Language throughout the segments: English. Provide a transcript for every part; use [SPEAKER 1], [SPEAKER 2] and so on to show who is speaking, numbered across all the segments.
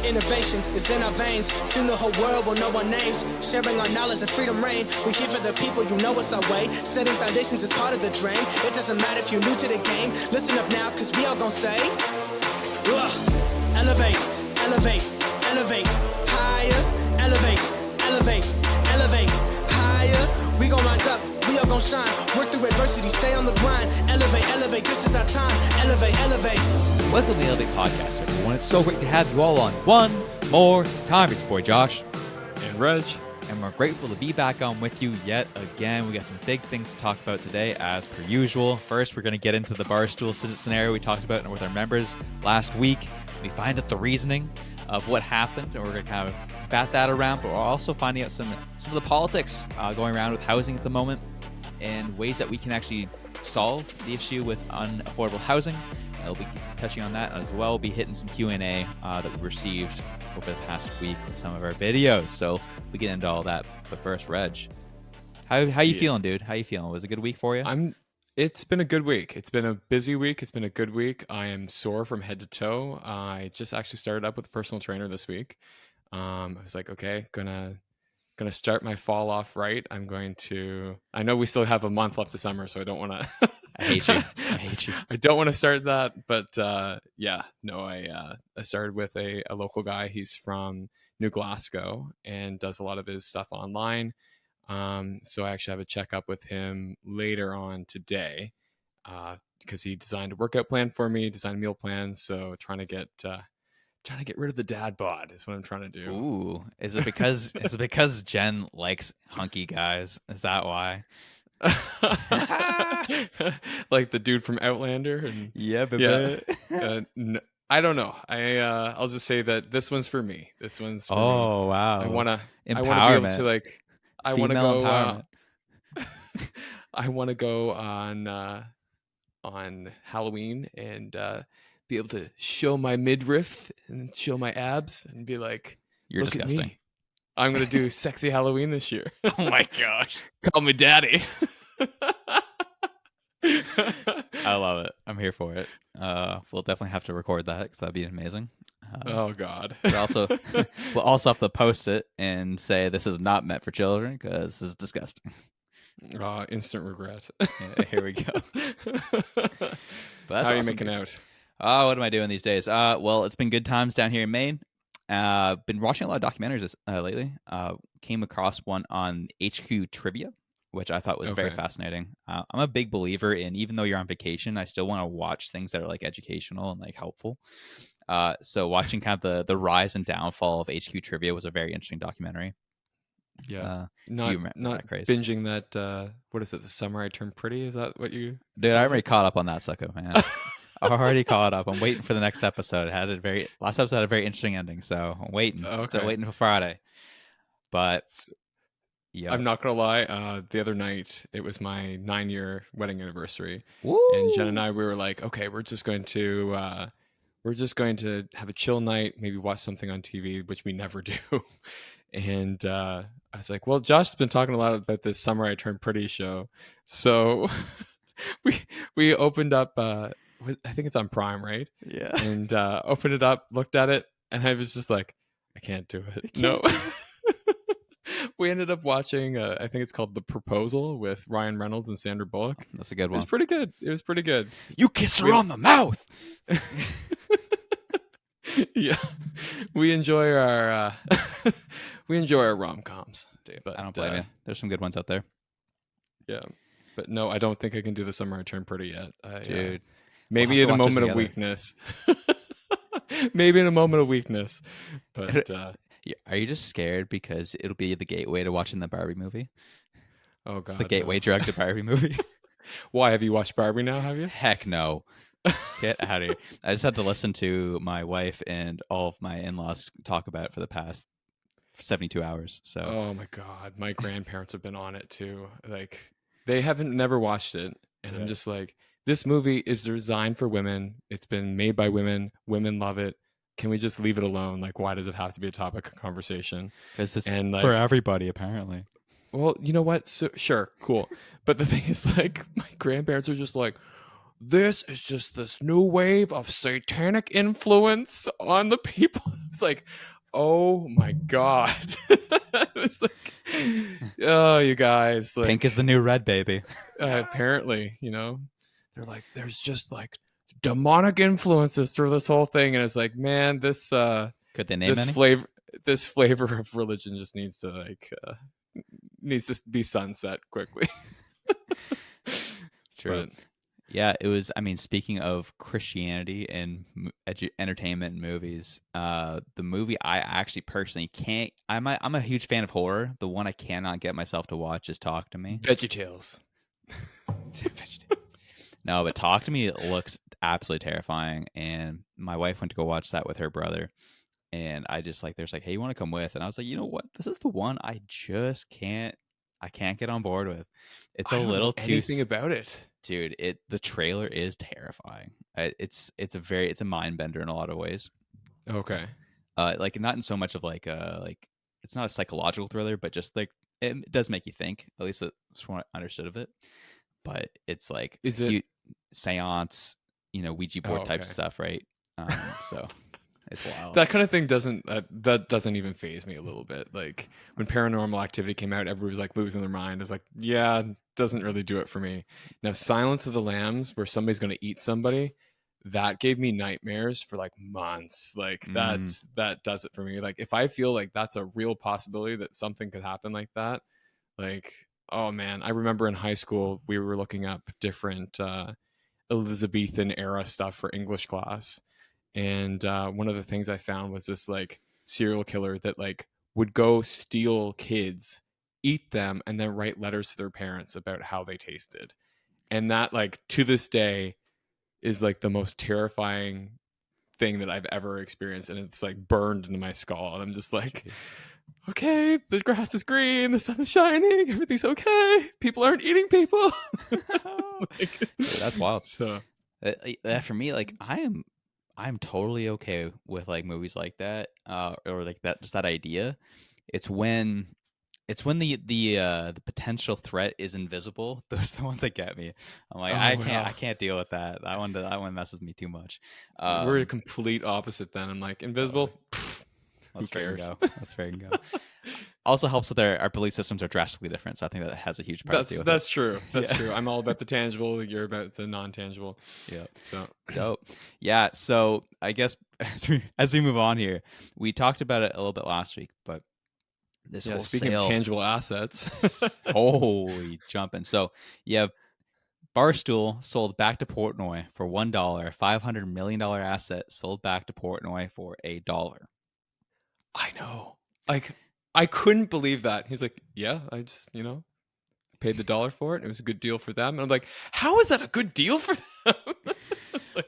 [SPEAKER 1] Innovation is in our veins. Soon the whole world will know our names. Sharing our knowledge and freedom reign. We here for the people, you know it's our way. Setting foundations is part of the dream. It doesn't matter if you're new to the game. Listen up now, cause we all gon' say, elevate, elevate, elevate, higher, elevate, elevate, elevate, higher. We gon' rise up, we all gon' shine. Work through adversity, stay on the grind. Elevate, elevate, this is our time. Elevate, elevate.
[SPEAKER 2] Welcome to the Elevate Podcast, everyone. It's so great to have you all on one more time. It's your boy Josh
[SPEAKER 3] and Reg,
[SPEAKER 2] and we're grateful to be back on with you yet again. We got some big things to talk about today, as per usual. First, we're going to get into the Barstool scenario we talked about with our members last week. We find out the reasoning of what happened, and we're going to kind of bat that around, but we're also finding out some of the politics going around with housing at the moment and ways that we can actually solve the issue with unaffordable housing. We'll be touching on that as well. We'll be hitting some Q&A that we received over the past week with some of our videos. So we get into all that. But first, Reg, how you feeling, dude? How you feeling? Was it a good week for you?
[SPEAKER 3] It's been a good week. It's been a busy week. It's been a good week. I am sore from head to toe. I just actually started up with a personal trainer this week. I was like, okay, gonna start my fall off right. I know we still have a month left of summer, so I don't want to.
[SPEAKER 2] I hate you.
[SPEAKER 3] I don't want to start that, but I started with a local guy. He's from New Glasgow and does a lot of his stuff online. So I actually have a checkup with him later on today because he designed a workout plan for me, designed meal plans. So trying to get rid of the dad bod is what I'm trying to do.
[SPEAKER 2] Ooh, is it because Jen likes hunky guys? Is that why?
[SPEAKER 3] Like the dude from Outlander? And
[SPEAKER 2] yeah, baby.
[SPEAKER 3] I don't know. I'll just say that this one's for me. This one's for me.
[SPEAKER 2] Wow.
[SPEAKER 3] I want to be able to I want to go on Halloween and be able to show my midriff and show my abs and be like,
[SPEAKER 2] you're
[SPEAKER 3] look
[SPEAKER 2] disgusting.
[SPEAKER 3] At me. I'm going to do sexy Halloween this year.
[SPEAKER 2] Oh my gosh.
[SPEAKER 3] Call me daddy.
[SPEAKER 2] I love it. I'm here for it. We'll definitely have to record that because that'd be amazing.
[SPEAKER 3] Oh God.
[SPEAKER 2] We'll also have to post it and say this is not meant for children because this is disgusting.
[SPEAKER 3] Instant regret.
[SPEAKER 2] Yeah, here we go.
[SPEAKER 3] But how are you making out?
[SPEAKER 2] What am I doing these days? Well, it's been good times down here in Maine. Been watching a lot of documentaries lately. Came across one on HQ Trivia, which I thought was very fascinating. I'm a big believer in, even though you're on vacation, I still want to watch things that are like educational and like helpful. So watching kind of the rise and downfall of HQ Trivia was a very interesting documentary.
[SPEAKER 3] Yeah, not binging that. What is it? The Summer I Turned Pretty? Is that what you?
[SPEAKER 2] Dude, I already caught up on that sucker, man. I already caught up. I'm waiting for the next episode. Last episode had a very interesting ending, so I'm waiting. Okay. Still waiting for Friday. But yeah,
[SPEAKER 3] I'm not gonna lie. The other night it was my 9-year wedding anniversary.
[SPEAKER 2] Woo!
[SPEAKER 3] And Jen and I, we were like, okay, we're just going to have a chill night, maybe watch something on TV, which we never do. And I was like, well, Josh has been talking a lot about this Summer I Turned Pretty show, so we opened up. I think it's on Prime, right?
[SPEAKER 2] Yeah.
[SPEAKER 3] And opened it up, looked at it, and I was just like, I can't do it. No. We ended up watching, I think it's called The Proposal with Ryan Reynolds and Sandra Bullock.
[SPEAKER 2] That's a good one.
[SPEAKER 3] It was pretty good.
[SPEAKER 2] You kiss her on the mouth.
[SPEAKER 3] Yeah. We enjoy our rom-coms.
[SPEAKER 2] But I don't blame you. There's some good ones out there.
[SPEAKER 3] Yeah. But no, I don't think I can do The Summer I Turned Pretty yet.
[SPEAKER 2] Dude.
[SPEAKER 3] Maybe in a moment of weakness. Maybe in a moment of weakness. But
[SPEAKER 2] are you just scared because it'll be the gateway to watching the Barbie movie?
[SPEAKER 3] Oh God.
[SPEAKER 2] It's the gateway drug to Barbie movie.
[SPEAKER 3] Why? Have you watched Barbie now, have you?
[SPEAKER 2] Heck no. Get out of here. I just had to listen to my wife and all of my in-laws talk about it for the past 72 hours. So
[SPEAKER 3] oh my God. My grandparents have been on it too. Like they haven't never watched it. And I'm just like, this movie is designed for women. It's been made by women. Women love it. Can we just leave it alone? Like, why does it have to be a topic of conversation?
[SPEAKER 2] Because it's for everybody, apparently.
[SPEAKER 3] Well, you know what? So, sure, cool. But the thing is, like, my grandparents are just like, this is just this new wave of satanic influence on the people It's like, oh my God. It's like, oh, you guys, like,
[SPEAKER 2] Pink is the new red, baby.
[SPEAKER 3] apparently, they're like, there's just like demonic influences through this whole thing. And it's like, man,
[SPEAKER 2] Could they name any?
[SPEAKER 3] this flavor of religion just needs to needs to be sunset quickly.
[SPEAKER 2] True.
[SPEAKER 3] But,
[SPEAKER 2] yeah, it was. I mean, speaking of Christianity and entertainment and movies, the movie I actually personally can't. I'm a huge fan of horror. The one I cannot get myself to watch is Talk to Me.
[SPEAKER 3] VeggieTales.
[SPEAKER 2] No, but Talk to Me looks absolutely terrifying, and my wife went to go watch that with her brother, and I just like, there's like, hey, you want to come with? And I was like, you know what? This is the one I just can't. I can't get on board with. It's a
[SPEAKER 3] I don't
[SPEAKER 2] little
[SPEAKER 3] know
[SPEAKER 2] too
[SPEAKER 3] anything about it.
[SPEAKER 2] dude. The trailer is terrifying. It's a mind bender in a lot of ways.
[SPEAKER 3] Okay.
[SPEAKER 2] Like not in so much of like it's not a psychological thriller, but just like it does make you think. At least that's what I understood of it. But it's like,
[SPEAKER 3] Is it
[SPEAKER 2] seance, Ouija board type
[SPEAKER 3] okay.
[SPEAKER 2] stuff, right? So it's wild.
[SPEAKER 3] That kind of thing doesn't even faze me a little bit. Like when Paranormal Activity came out, everybody was like losing their mind. I was like, yeah, doesn't really do it for me. Now Silence of the Lambs, where somebody's going to eat somebody, that gave me nightmares for like months. Like that does it for me. Like if I feel like that's a real possibility that something could happen like that, like, oh man, I remember in high school we were looking up different Elizabethan era stuff for English class. And one of the things I found was this like serial killer that like would go steal kids, eat them, and then write letters to their parents about how they tasted. And that like to this day is like the most terrifying thing that I've ever experienced. And it's like burned into my skull. And I'm just like, okay, the grass is green, the sun is shining, everything's okay. People aren't eating people.
[SPEAKER 2] Dude, that's wild.
[SPEAKER 3] So
[SPEAKER 2] for me, like I'm totally okay with like movies like that, or like that, just that idea. It's when the potential threat is invisible. Those are the ones that get me. I'm like, I can't deal with that. That one messes me too much.
[SPEAKER 3] We're a complete opposite then. I'm like, invisible.
[SPEAKER 2] Let's
[SPEAKER 3] Who cares?
[SPEAKER 2] go. Let's go. Also helps with our belief systems are drastically different, so I think that has a huge part to it.
[SPEAKER 3] That's true. That's true. I'm all about the tangible. You're about the non-tangible.
[SPEAKER 2] Yeah.
[SPEAKER 3] So
[SPEAKER 2] dope. Yeah. So I guess as we move on here, we talked about it a little bit last week, but this whole
[SPEAKER 3] speaking
[SPEAKER 2] sale,
[SPEAKER 3] of tangible assets,
[SPEAKER 2] holy jumping. So yeah, Barstool sold back to Portnoy for $1, $500 million asset sold back to Portnoy for $1.
[SPEAKER 3] I know. Like, I couldn't believe that. He's like, yeah, I just, paid the $1 for it. It was a good deal for them. And I'm like, how is that a good deal for them?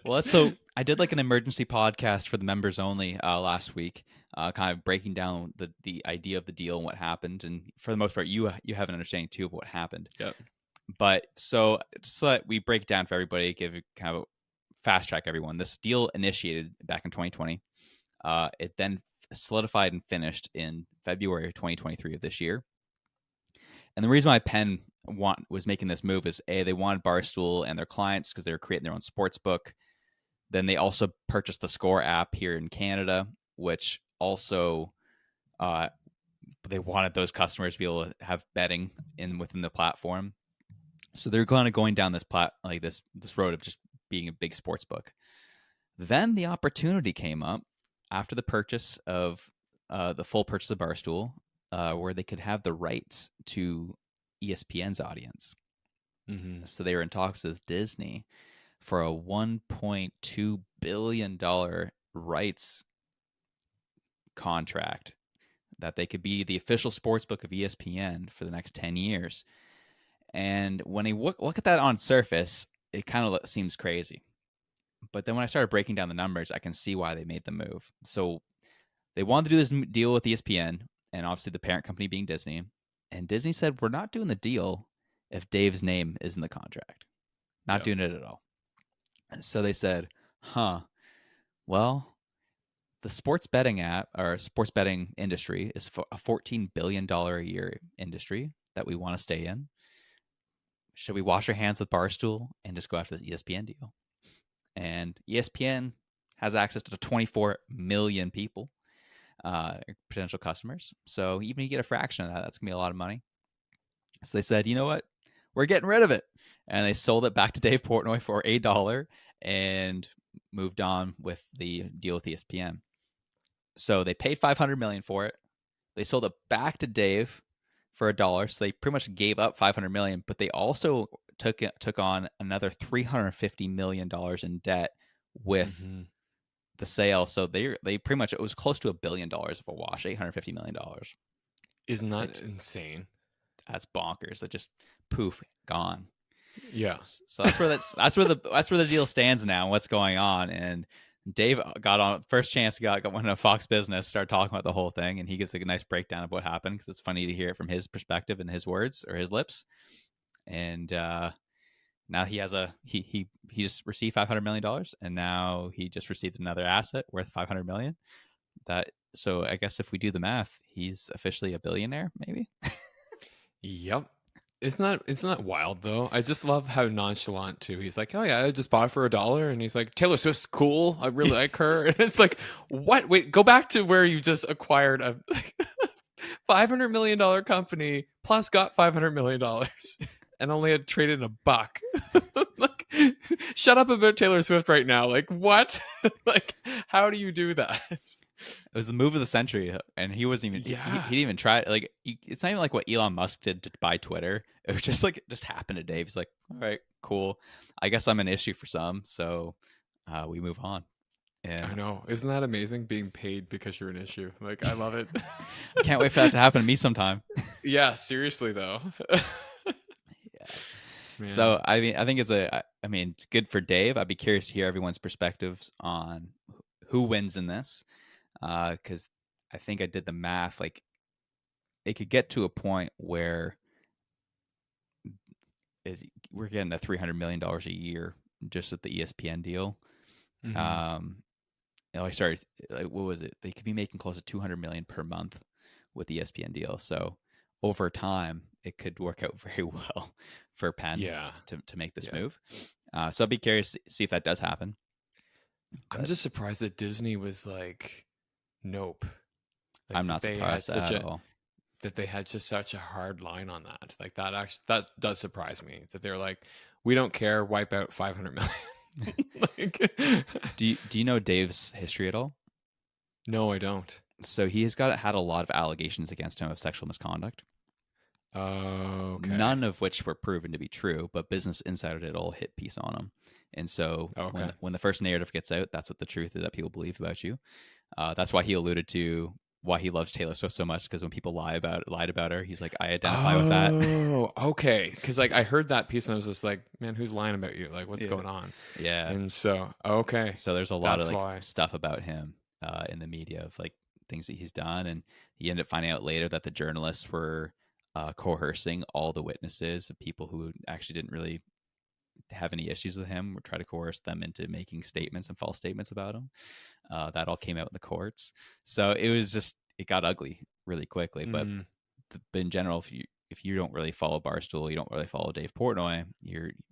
[SPEAKER 2] Well, so I did like an emergency podcast for the members only last week, kind of breaking down the idea of the deal and what happened. And for the most part, you have an understanding too of what happened.
[SPEAKER 3] Yep.
[SPEAKER 2] But so that we break it down for everybody, give kind of a fast track everyone. This deal initiated back in 2020. It then solidified and finished in February of 2023 of this year. And the reason why Penn was making this move is they wanted Barstool and their clients because they were creating their own sports book. Then they also purchased the Score app here in Canada, which also they wanted those customers to be able to have betting within the platform. So they're kind of going down this this road of just being a big sports book. Then the opportunity came up after the purchase of the full purchase of Barstool, where they could have the rights to ESPN's audience.
[SPEAKER 3] Mm-hmm.
[SPEAKER 2] So they were in talks with Disney for a $1.2 billion rights contract that they could be the official sportsbook of ESPN for the next 10 years. And when you look at that on surface, it kind of seems crazy. But then when I started breaking down the numbers, I can see why they made the move. So they wanted to do this deal with ESPN, and obviously the parent company being Disney. And Disney said, we're not doing the deal if Dave's name is in the contract. Not doing it at all. And so they said, well, the sports betting app or sports betting industry is a $14 billion a year industry that we want to stay in. Should we wash our hands with Barstool and just go after this ESPN deal? And ESPN has access to 24 million people. potential customers. So even you get a fraction of that, that's gonna be a lot of money. So they said, you know what, we're getting rid of it, and they sold it back to Dave Portnoy for $1 and moved on with the deal with ESPN. So they paid $500 million for it. They sold it back to Dave for $1, so they pretty much gave up $500 million, but they also took on another $350 million in debt with the sale. So they pretty much, it was close to $1 billion of a wash, $850 million.
[SPEAKER 3] Isn't that insane?
[SPEAKER 2] That's bonkers. That just poof, gone.
[SPEAKER 3] Yeah.
[SPEAKER 2] So that's where the deal stands now. What's going on? And Dave got on first chance, got went to Fox Business, started talking about the whole thing, and he gives a nice breakdown of what happened because it's funny to hear it from his perspective and his words or his lips. And now he has he just received $500 million, and now he just received another asset worth $500 million. So I guess if we do the math, he's officially a billionaire, maybe.
[SPEAKER 3] Yep. Isn't that wild though? I just love how nonchalant too. He's like, "Oh yeah, I just bought it for $1," and he's like, "Taylor Swift's cool. I really like her." And it's like, what? Wait, go back to where you just acquired a $500 million company plus got $500 million and only had traded $1. Like, shut up about Taylor Swift right now. Like, what? Like, how do you do that?
[SPEAKER 2] It was the move of the century, and he wasn't even.
[SPEAKER 3] Yeah.
[SPEAKER 2] He didn't even try. Like, it's not even like what Elon Musk did to buy Twitter. It was just like it just happened to Dave. He's like, all right, cool. I guess I'm an issue for some, so we move on. And
[SPEAKER 3] I know. Isn't that amazing? Being paid because you're an issue. Like, I love it.
[SPEAKER 2] I can't wait for that to happen to me sometime.
[SPEAKER 3] Yeah, seriously though.
[SPEAKER 2] Yeah. Man. So I think it's good for Dave. I'd be curious to hear everyone's perspectives on who wins in this, because I think I did the math. Like, it could get to a point where we're getting a $300 million a year just with the ESPN deal. Sorry, what was it? They could be making close to $200 million per month with the ESPN deal. So over time, it could work out very well for Penn to make this move. So I'd be curious to see if that does happen.
[SPEAKER 3] I'm just surprised that Disney was like, nope. Like,
[SPEAKER 2] I'm not surprised at all.
[SPEAKER 3] That they had just such a hard line on that. Like, that does surprise me that they're like, we don't care, wipe out $500 million. Like,
[SPEAKER 2] do you know Dave's history at all?
[SPEAKER 3] No, I don't.
[SPEAKER 2] So he has had a lot of allegations against him of sexual misconduct.
[SPEAKER 3] Oh, okay.
[SPEAKER 2] None of which were proven to be true, but Business Insider did a whole hit piece on him. And so when the first narrative gets out, that's what the truth is that people believe about you. That's why he alluded to why he loves Taylor Swift so much, because when people lied about her, he's like, I identify with that.
[SPEAKER 3] Oh, okay. Because like I heard that piece and I was just like, man, who's lying about you? Like, what's going on?
[SPEAKER 2] Yeah.
[SPEAKER 3] And so, okay.
[SPEAKER 2] So there's a lot of stuff about him in the media of like things that he's done, and he ended up finding out later that the journalists were coercing all the witnesses of people who actually didn't really have any issues with him, or try to coerce them into making statements and false statements about him. That all came out in the courts. So it got ugly really quickly. But in general, if you don't really follow Barstool, you don't really follow Dave Portnoy,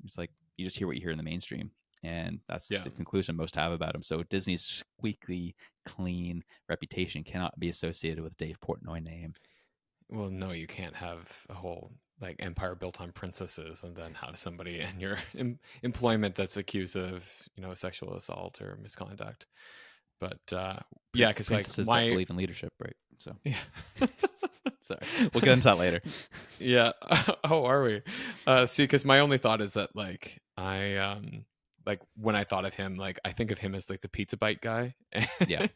[SPEAKER 2] it's like you just hear what you hear in the mainstream. And that's the conclusion most have about him. So Disney's squeaky clean reputation cannot be associated with Dave Portnoy name.
[SPEAKER 3] Well, no, you can't have a whole like empire built on princesses and then have somebody in your employment that's accused of, sexual assault or misconduct. But because like
[SPEAKER 2] that believe in leadership, right? So
[SPEAKER 3] yeah.
[SPEAKER 2] Sorry, we'll get into that later.
[SPEAKER 3] Yeah. Oh, are we? See, because my only thought is that like like when I thought of him, like I think of him as like the pizza bite guy.
[SPEAKER 2] Yeah.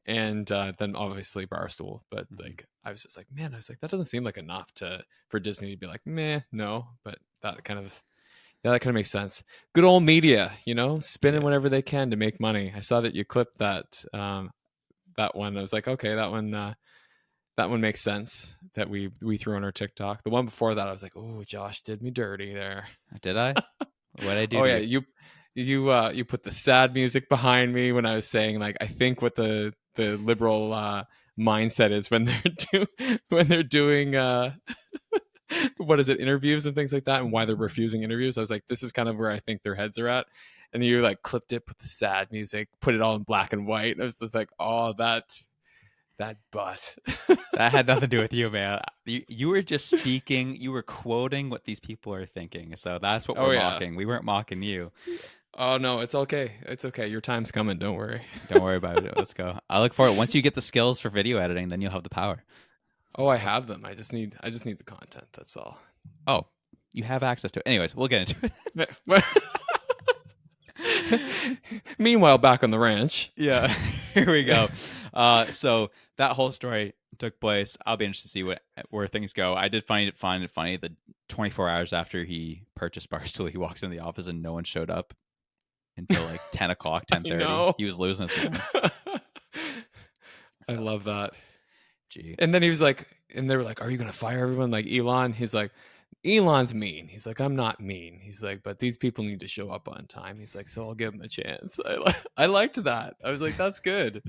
[SPEAKER 3] And then obviously Barstool, but like I was just like, man, that doesn't seem like enough for Disney to be like, meh, no. But that kind of makes sense. Good old media, spinning whatever they can to make money. I saw that you clipped that one. I was like, okay, that one makes sense that we threw on our TikTok. The one before that, I was like, oh, Josh did me dirty there.
[SPEAKER 2] Did I? What did I do?
[SPEAKER 3] Oh yeah, you put the sad music behind me when I was saying like I think what the liberal mindset is when they're doing what is it, interviews and things like that, and why they're refusing interviews. I was like, this is kind of where I think their heads are at. And you like clipped it, put the sad music, put it all in black and white. I was just like, oh, that That butt.
[SPEAKER 2] That had nothing to do with you, man. You were just speaking. You were quoting what these people are thinking. So that's what
[SPEAKER 3] Oh
[SPEAKER 2] we're
[SPEAKER 3] yeah.
[SPEAKER 2] mocking. We weren't mocking you.
[SPEAKER 3] Oh no, it's okay. It's okay. Your time's coming. Don't worry.
[SPEAKER 2] Don't worry about it. Let's go. I look forward. Once you get the skills for video editing, then you'll have the power.
[SPEAKER 3] Oh, I have them. I just need the content. That's all.
[SPEAKER 2] Oh, you have access to it. Anyways, we'll get into it.
[SPEAKER 3] Meanwhile, back on the ranch.
[SPEAKER 2] Yeah, here we go. So that whole story took place. I'll be interested to see where things go. I did find it funny that 24 hours after he purchased Barstool, he walks into the office and no one showed up until like 10 o'clock, 10:30.
[SPEAKER 3] know.
[SPEAKER 2] He was losing his mind.
[SPEAKER 3] I love that.
[SPEAKER 2] Gee.
[SPEAKER 3] And then he was like, and they were like, "Are you gonna fire everyone like Elon?" He's like, "Elon's mean." He's like, "I'm not mean." He's like, "But these people need to show up on time." He's like, "So I'll give them a chance." I liked that. I was like, "That's good."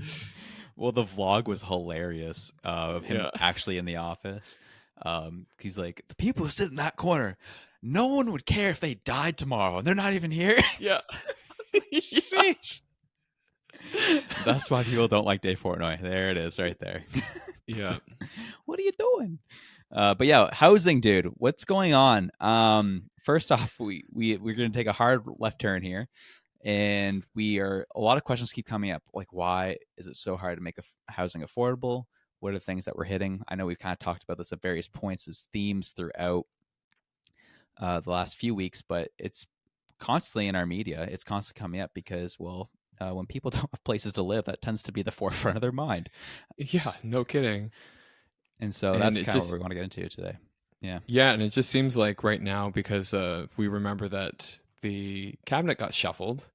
[SPEAKER 2] Well, the vlog was hilarious of him
[SPEAKER 3] Yeah.
[SPEAKER 2] actually in the office. He's like, the people who sit in that corner, no one would care if they died tomorrow, and they're not even here.
[SPEAKER 3] Yeah.
[SPEAKER 2] Sheesh. That's why people don't like Dave Portnoy. There it is, right there.
[SPEAKER 3] Yeah.
[SPEAKER 2] What are you doing? But yeah, housing, dude. What's going on? First off, we're gonna take a hard left turn here, and a lot of questions keep coming up. Like, why is it so hard to make housing affordable? What are the things that we're hitting? I know we've kind of talked about this at various points as themes throughout the last few weeks, but it's constantly in our media. It's constantly coming up because, well, when people don't have places to live, that tends to be the forefront of their mind.
[SPEAKER 3] Yeah, no kidding.
[SPEAKER 2] And so that's kind of what we're going to get into today. Yeah.
[SPEAKER 3] Yeah, and it just seems like right now, because we remember that the cabinet got shuffled.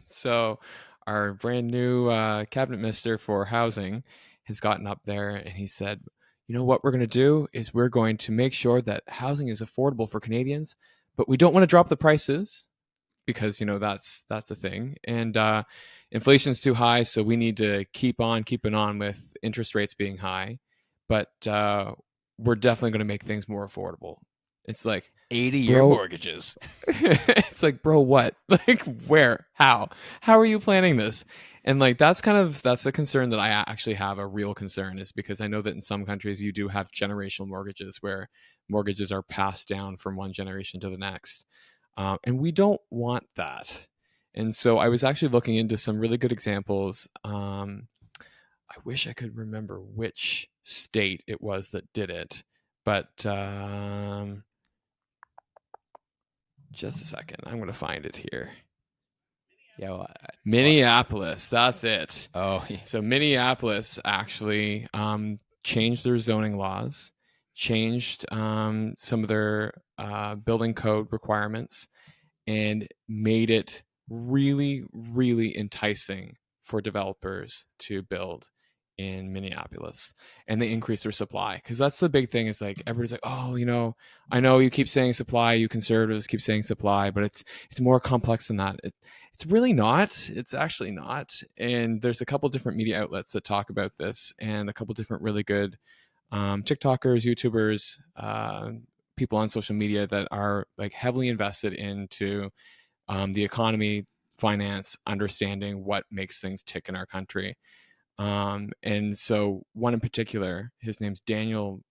[SPEAKER 3] So our brand new cabinet minister for housing has gotten up there and he said, you know what we're going to do is we're going to make sure that housing is affordable for Canadians, but we don't want to drop the prices because, you know, that's a thing. And inflation's too high, so we need to keep on keeping on with interest rates being high. But we're definitely going to make things more affordable. It's like
[SPEAKER 2] 80-year mortgages.
[SPEAKER 3] It's like, bro, what? Like, where? How are you planning this? And like, that's a concern that I actually have. A real concern is because I know that in some countries you do have generational mortgages where mortgages are passed down from one generation to the next. And we don't want that. And so I was actually looking into some really good examples. I wish I could remember which state it was that did it, but just a second. I'm going to find it here.
[SPEAKER 2] Yeah, well,
[SPEAKER 3] Minneapolis. That's it.
[SPEAKER 2] Oh, yeah.
[SPEAKER 3] So Minneapolis actually changed their zoning laws, changed some of their building code requirements, and made it really, really enticing for developers to build in Minneapolis. And they increased their supply, because that's the big thing. Is like, everybody's like, oh, you know, I know you keep saying supply, you conservatives keep saying supply, but it's more complex than that. It's really not. It's actually not. And there's a couple different media outlets that talk about this, and a couple different really good TikTokers, YouTubers, people on social media that are like heavily invested into the economy, finance, understanding what makes things tick in our country. And so one in particular, his name's Daniel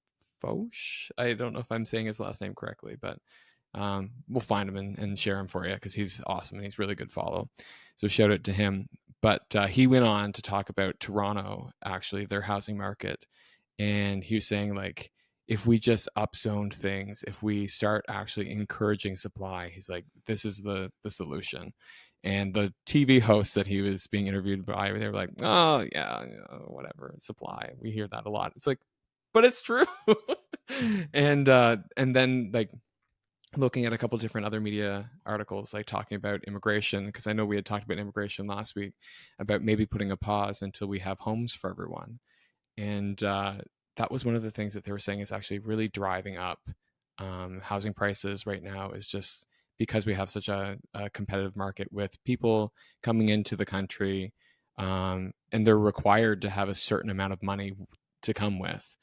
[SPEAKER 3] Foch. I don't know if I'm saying his last name correctly, but we'll find him and share him for you, because he's awesome and he's really good follow. So shout out to him. But he went on to talk about Toronto, actually, their housing market. And he was saying, like, if we just upzoned things, if we start actually encouraging supply, he's like, this is the solution. And the TV hosts that he was being interviewed by, they were like, oh, yeah, you know, whatever, supply. We hear that a lot. It's like, but it's true. And then, like, looking at a couple different other media articles, like talking about immigration, because I know we had talked about immigration last week, about maybe putting a pause until we have homes for everyone. And that was one of the things that they were saying is actually really driving up housing prices right now, is just because we have such a competitive market with people coming into the country, and they're required to have a certain amount of money to come with,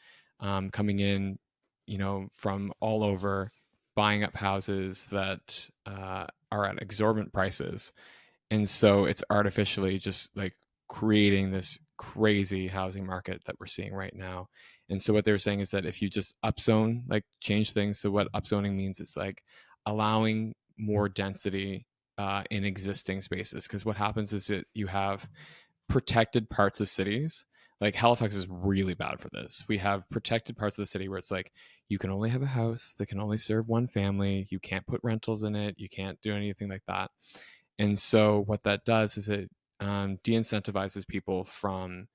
[SPEAKER 3] coming in, you know, from all over, buying up houses that are at exorbitant prices. And so it's artificially just like creating this crazy housing market that we're seeing right now. And so what they're saying is that if you just upzone, like change things. So what upzoning means is like allowing more density in existing spaces. Because what happens is that you have protected parts of cities. Like Halifax is really bad for this. We have protected parts of the city where it's like you can only have a house that can only serve one family. You can't put rentals in it. You can't do anything like that. And so what that does is it de-incentivizes people from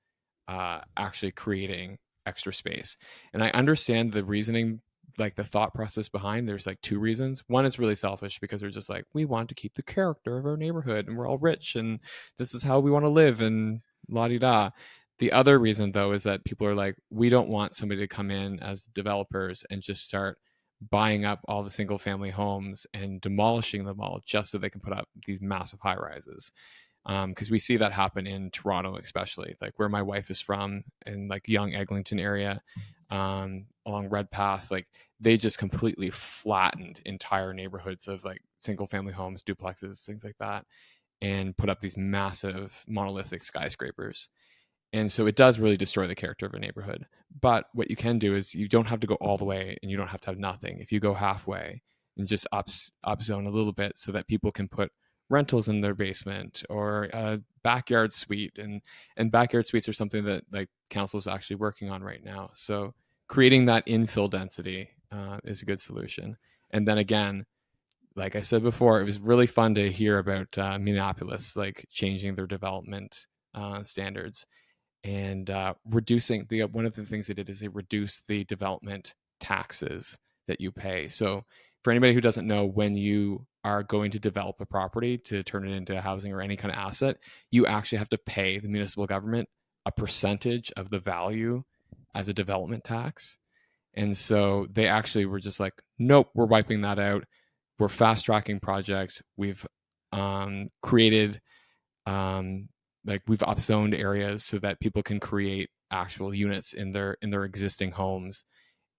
[SPEAKER 3] actually creating extra space. And I understand the reasoning, like the thought process behind. There's like two reasons. One is really selfish because they're just like, we want to keep the character of our neighborhood and we're all rich and this is how we want to live and la di da. The other reason though is that people are like, we don't want somebody to come in as developers and just start buying up all the single family homes and demolishing them all just so they can put up these massive high rises. Because we see that happen in Toronto, especially like where my wife is from, in like young Eglinton area, along Redpath. Like they just completely flattened entire neighborhoods of like single family homes, duplexes, things like that, and put up these massive monolithic skyscrapers. And so it does really destroy the character of a neighborhood. But what you can do is you don't have to go all the way and you don't have to have nothing. If you go halfway and just upzone a little bit so that people can put rentals in their basement or a backyard suite, and backyard suites are something that like council is actually working on right now. So creating that infill density is a good solution. And then again, like I said before, it was really fun to hear about Minneapolis like changing their development standards and reducing the one of the things they did is they reduced the development taxes that you pay. So for anybody who doesn't know, when you are going to develop a property to turn it into housing or any kind of asset, you actually have to pay the municipal government a percentage of the value as a development tax. And so they actually were just like, nope, we're wiping that out. We're fast tracking projects. We've created like we've upzoned areas so that people can create actual units in their existing homes,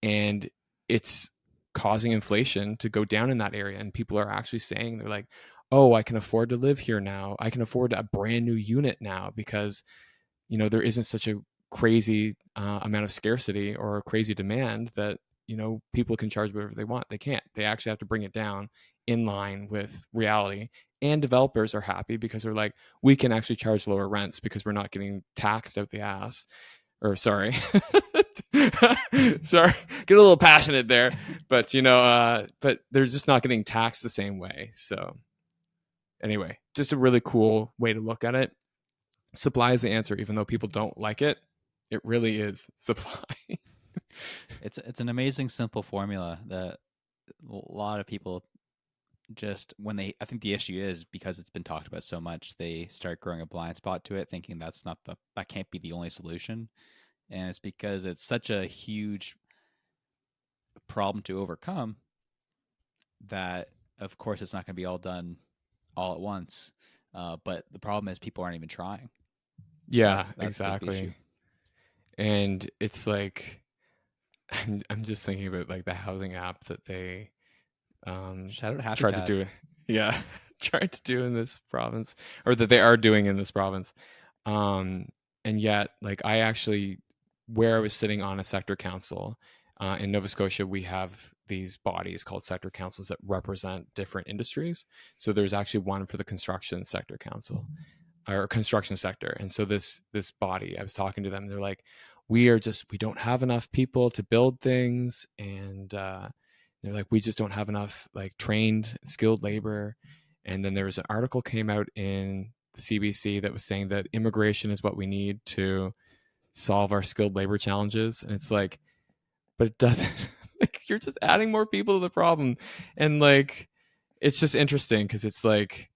[SPEAKER 3] and it's causing inflation to go down in that area. And people are actually saying, they're like, oh, I can afford to live here now. I can afford a brand new unit now because there isn't such a crazy amount of scarcity or a crazy demand that people can charge whatever they want. They can't. They actually have to bring it down in line with reality. And developers are happy because they're like, we can actually charge lower rents because we're not getting taxed out the ass. Or sorry, sorry, get a little passionate there, but but they're just not getting taxed the same way. So anyway, just a really cool way to look at it. Supply is the answer, even though people don't like it. It really is supply.
[SPEAKER 2] It's an amazing simple formula that a lot of people just I think the issue is because it's been talked about so much, they start growing a blind spot to it, thinking that can't be the only solution. And it's because it's such a huge problem to overcome that, of course, it's not going to be all done all at once. But the problem is people aren't even trying.
[SPEAKER 3] Yeah,
[SPEAKER 2] that's
[SPEAKER 3] exactly. And it's like, I'm just thinking about like the housing app that they
[SPEAKER 2] shout out
[SPEAKER 3] tried to do. Yeah, tried to do in this province, or that they are doing in this province. And yet, like I actually, where I was sitting on a sector council in Nova Scotia, we have these bodies called sector councils that represent different industries. So there's actually one for the construction sector council or construction sector. And so this body, I was talking to them, they're like, we don't have enough people to build things. And they're like, we just don't have enough like trained, skilled labor. And then there was an article came out in the CBC that was saying that immigration is what we need to solve our skilled labor challenges. And it's like, but it doesn't. Like, you're just adding more people to the problem. And like, it's just interesting because it's like,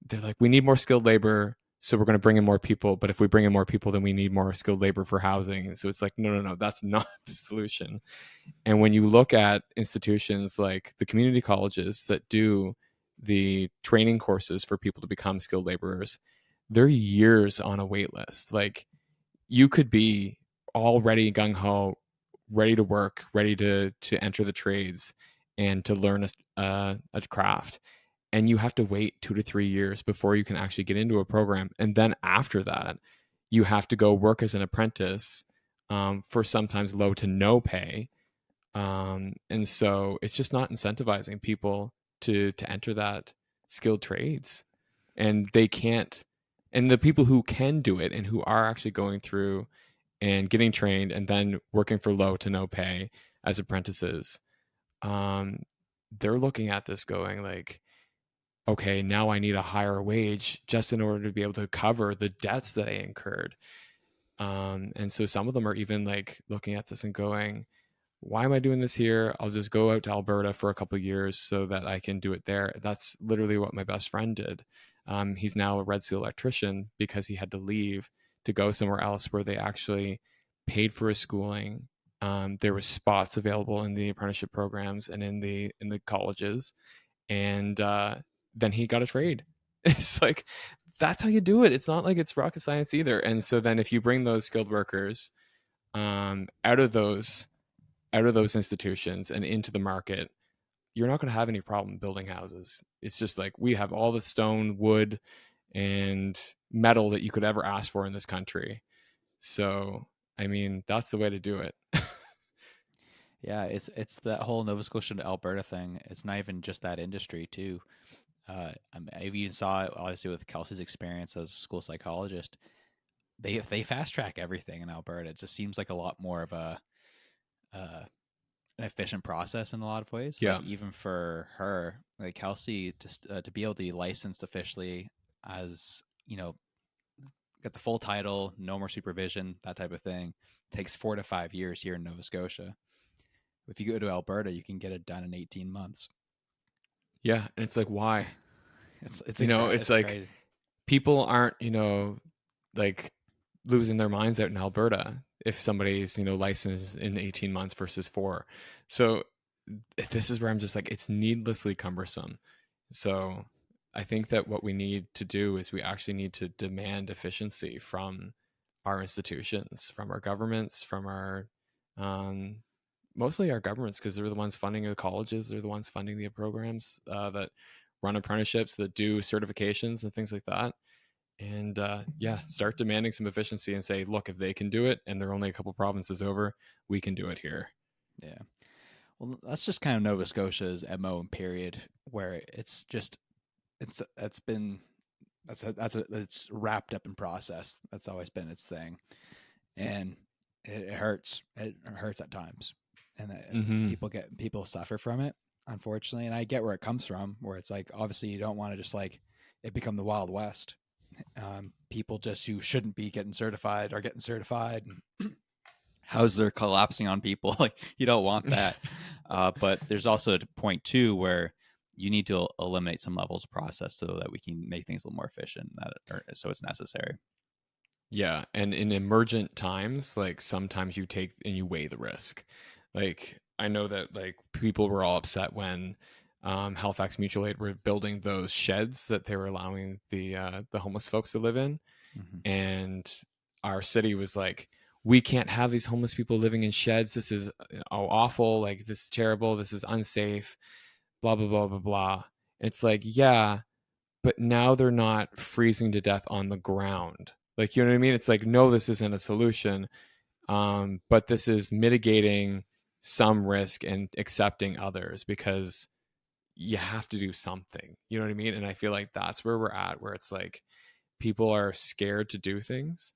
[SPEAKER 3] they're like, we need more skilled labor, so we're going to bring in more people. But if we bring in more people, then we need more skilled labor for housing. So it's like, no, that's not the solution. And when you look at institutions like the community colleges that do the training courses for people to become skilled laborers, they're years on a wait list. Like, you could be already gung-ho, ready to work, ready to enter the trades and to learn a craft. And you have to wait 2 to 3 years before you can actually get into a program. And then after that, you have to go work as an apprentice for sometimes low to no pay. And so it's just not incentivizing people to enter that skilled trades. And they can't, and the people who can do it and who are actually going through and getting trained and then working for low to no pay as apprentices, they're looking at this going like, okay, now I need a higher wage just in order to be able to cover the debts that I incurred. And so some of them are even like looking at this and going, why am I doing this here? I'll just go out to Alberta for a couple of years so that I can do it there. That's literally what my best friend did. He's now a Red Seal electrician because he had to leave to go somewhere else where they actually paid for his schooling. There was spots available in the apprenticeship programs and in the colleges, and then he got a trade. It's like, that's how you do it. It's not like it's rocket science either. And so then if you bring those skilled workers out of those institutions and into the market, you're not going to have any problem building houses. It's just like, we have all the stone, wood, and metal that you could ever ask for in this country. So, I mean, that's the way to do it.
[SPEAKER 2] Yeah, it's that whole Nova Scotia to Alberta thing. It's not even just that industry too. I even saw it obviously with Kelsey's experience as a school psychologist. They fast track everything in Alberta. It just seems like a lot more of an efficient process in a lot of ways.
[SPEAKER 3] Yeah.
[SPEAKER 2] Like even for her, like Kelsey, just to be able to be licensed officially as, get the full title, no more supervision, that type of thing, takes 4 to 5 years here in Nova Scotia. If you go to Alberta, you can get it done in 18 months.
[SPEAKER 3] Yeah, and it's like, why?
[SPEAKER 2] It's
[SPEAKER 3] like
[SPEAKER 2] crazy.
[SPEAKER 3] People aren't, like losing their minds out in Alberta if somebody's, licensed in 18 months versus 4. So this is where I'm just like, it's needlessly cumbersome. So I think that what we need to do is we actually need to demand efficiency from our institutions, from our governments, from our, mostly our governments, because they're the ones funding the colleges. They're the ones funding the programs that run apprenticeships, that do certifications and things like that. And start demanding some efficiency and say, look, if they can do it and they're only a couple provinces over, we can do it here.
[SPEAKER 2] Yeah. Well, that's just kind of Nova Scotia's MO and period, where it's wrapped up in process. That's always been its thing. And it hurts. It hurts at times. And people suffer from it, unfortunately. And I get where it comes from, where it's like, obviously you don't want to just like it become the Wild West. People just who shouldn't be getting certified are getting certified. And how's they're collapsing on people? Like, you don't want that. But there's also a point too where you need to eliminate some levels of process so that we can make things a little more efficient. So it's necessary.
[SPEAKER 3] Yeah, and in emergent times, like sometimes you take and you weigh the risk. Like I know that like people were all upset when Halifax Mutual Aid were building those sheds that they were allowing the homeless folks to live in, and our city was like, we can't have these homeless people living in sheds. This is awful. Like, this is terrible. This is unsafe. Blah blah blah blah blah. And it's like, yeah, but now they're not freezing to death on the ground. Like, you know what I mean? It's like, no, this isn't a solution, but this is mitigating some risk and accepting others, because you have to do something. You know what I mean? And I feel like that's where we're at, where it's like people are scared to do things.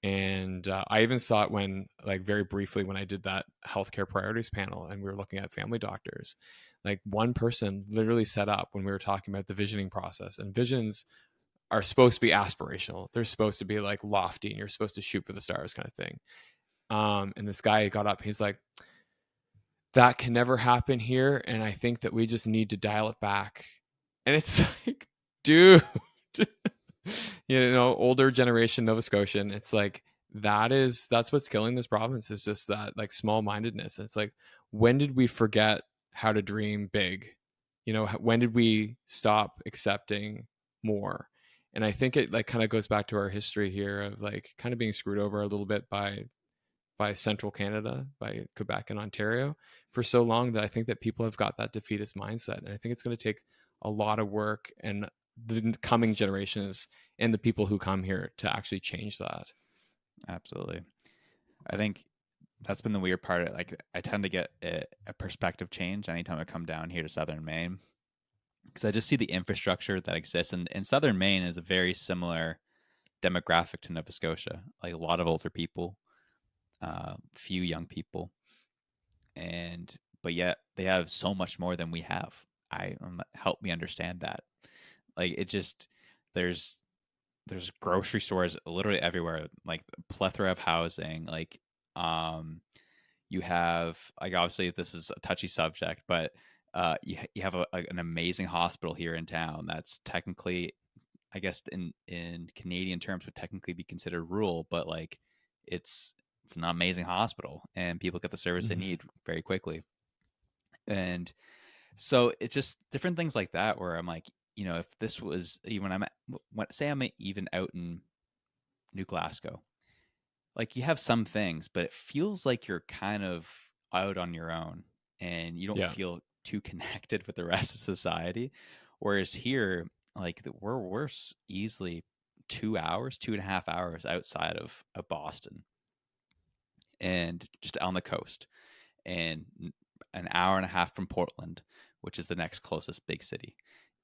[SPEAKER 3] And I even saw it when, like, very briefly when I did that healthcare priorities panel and we were looking at family doctors. Like, one person literally set up when we were talking about the visioning process, and visions are supposed to be aspirational. They're supposed to be like lofty and you're supposed to shoot for the stars kind of thing. And this guy got up, he's like, that can never happen here. And I think that we just need to dial it back. And it's like, dude, older generation Nova Scotian. It's like, that's what's killing this province, is just that like small mindedness. It's like, when did we forget how to dream big? When did we stop accepting more? And I think it like kind of goes back to our history here of like kind of being screwed over a little bit by central Canada, by Quebec and Ontario for so long, that I think that people have got that defeatist mindset. And I think it's going to take a lot of work and the coming generations and the people who come here to actually change that.
[SPEAKER 2] Absolutely. I think that's been the weird part. Like, I tend to get a perspective change anytime I come down here to Southern Maine, because I just see the infrastructure that exists. And Southern Maine is a very similar demographic to Nova Scotia, like a lot of older people, few young people, and but yet they have so much more than we have. Help me understand that. Like, it just there's there's grocery stores literally everywhere, like a plethora of housing, like um you have, like, obviously this is a touchy subject, but you have an amazing hospital here in town that's technically, I guess, in Canadian terms would technically be considered rural, but like it's it's an amazing hospital and people get the service they
[SPEAKER 3] Mhm.
[SPEAKER 2] need very quickly. And so it's just different things like that where I'm like, if this was even say I'm even out in New Glasgow, like, you have some things, but it feels like you're kind of out on your own and you don't
[SPEAKER 3] Yeah.
[SPEAKER 2] feel too connected with the rest of society. Whereas here, like, we're easily 2 hours, 2.5 hours outside of Boston and just on the coast, and an hour and a half from Portland, which is the next closest big city.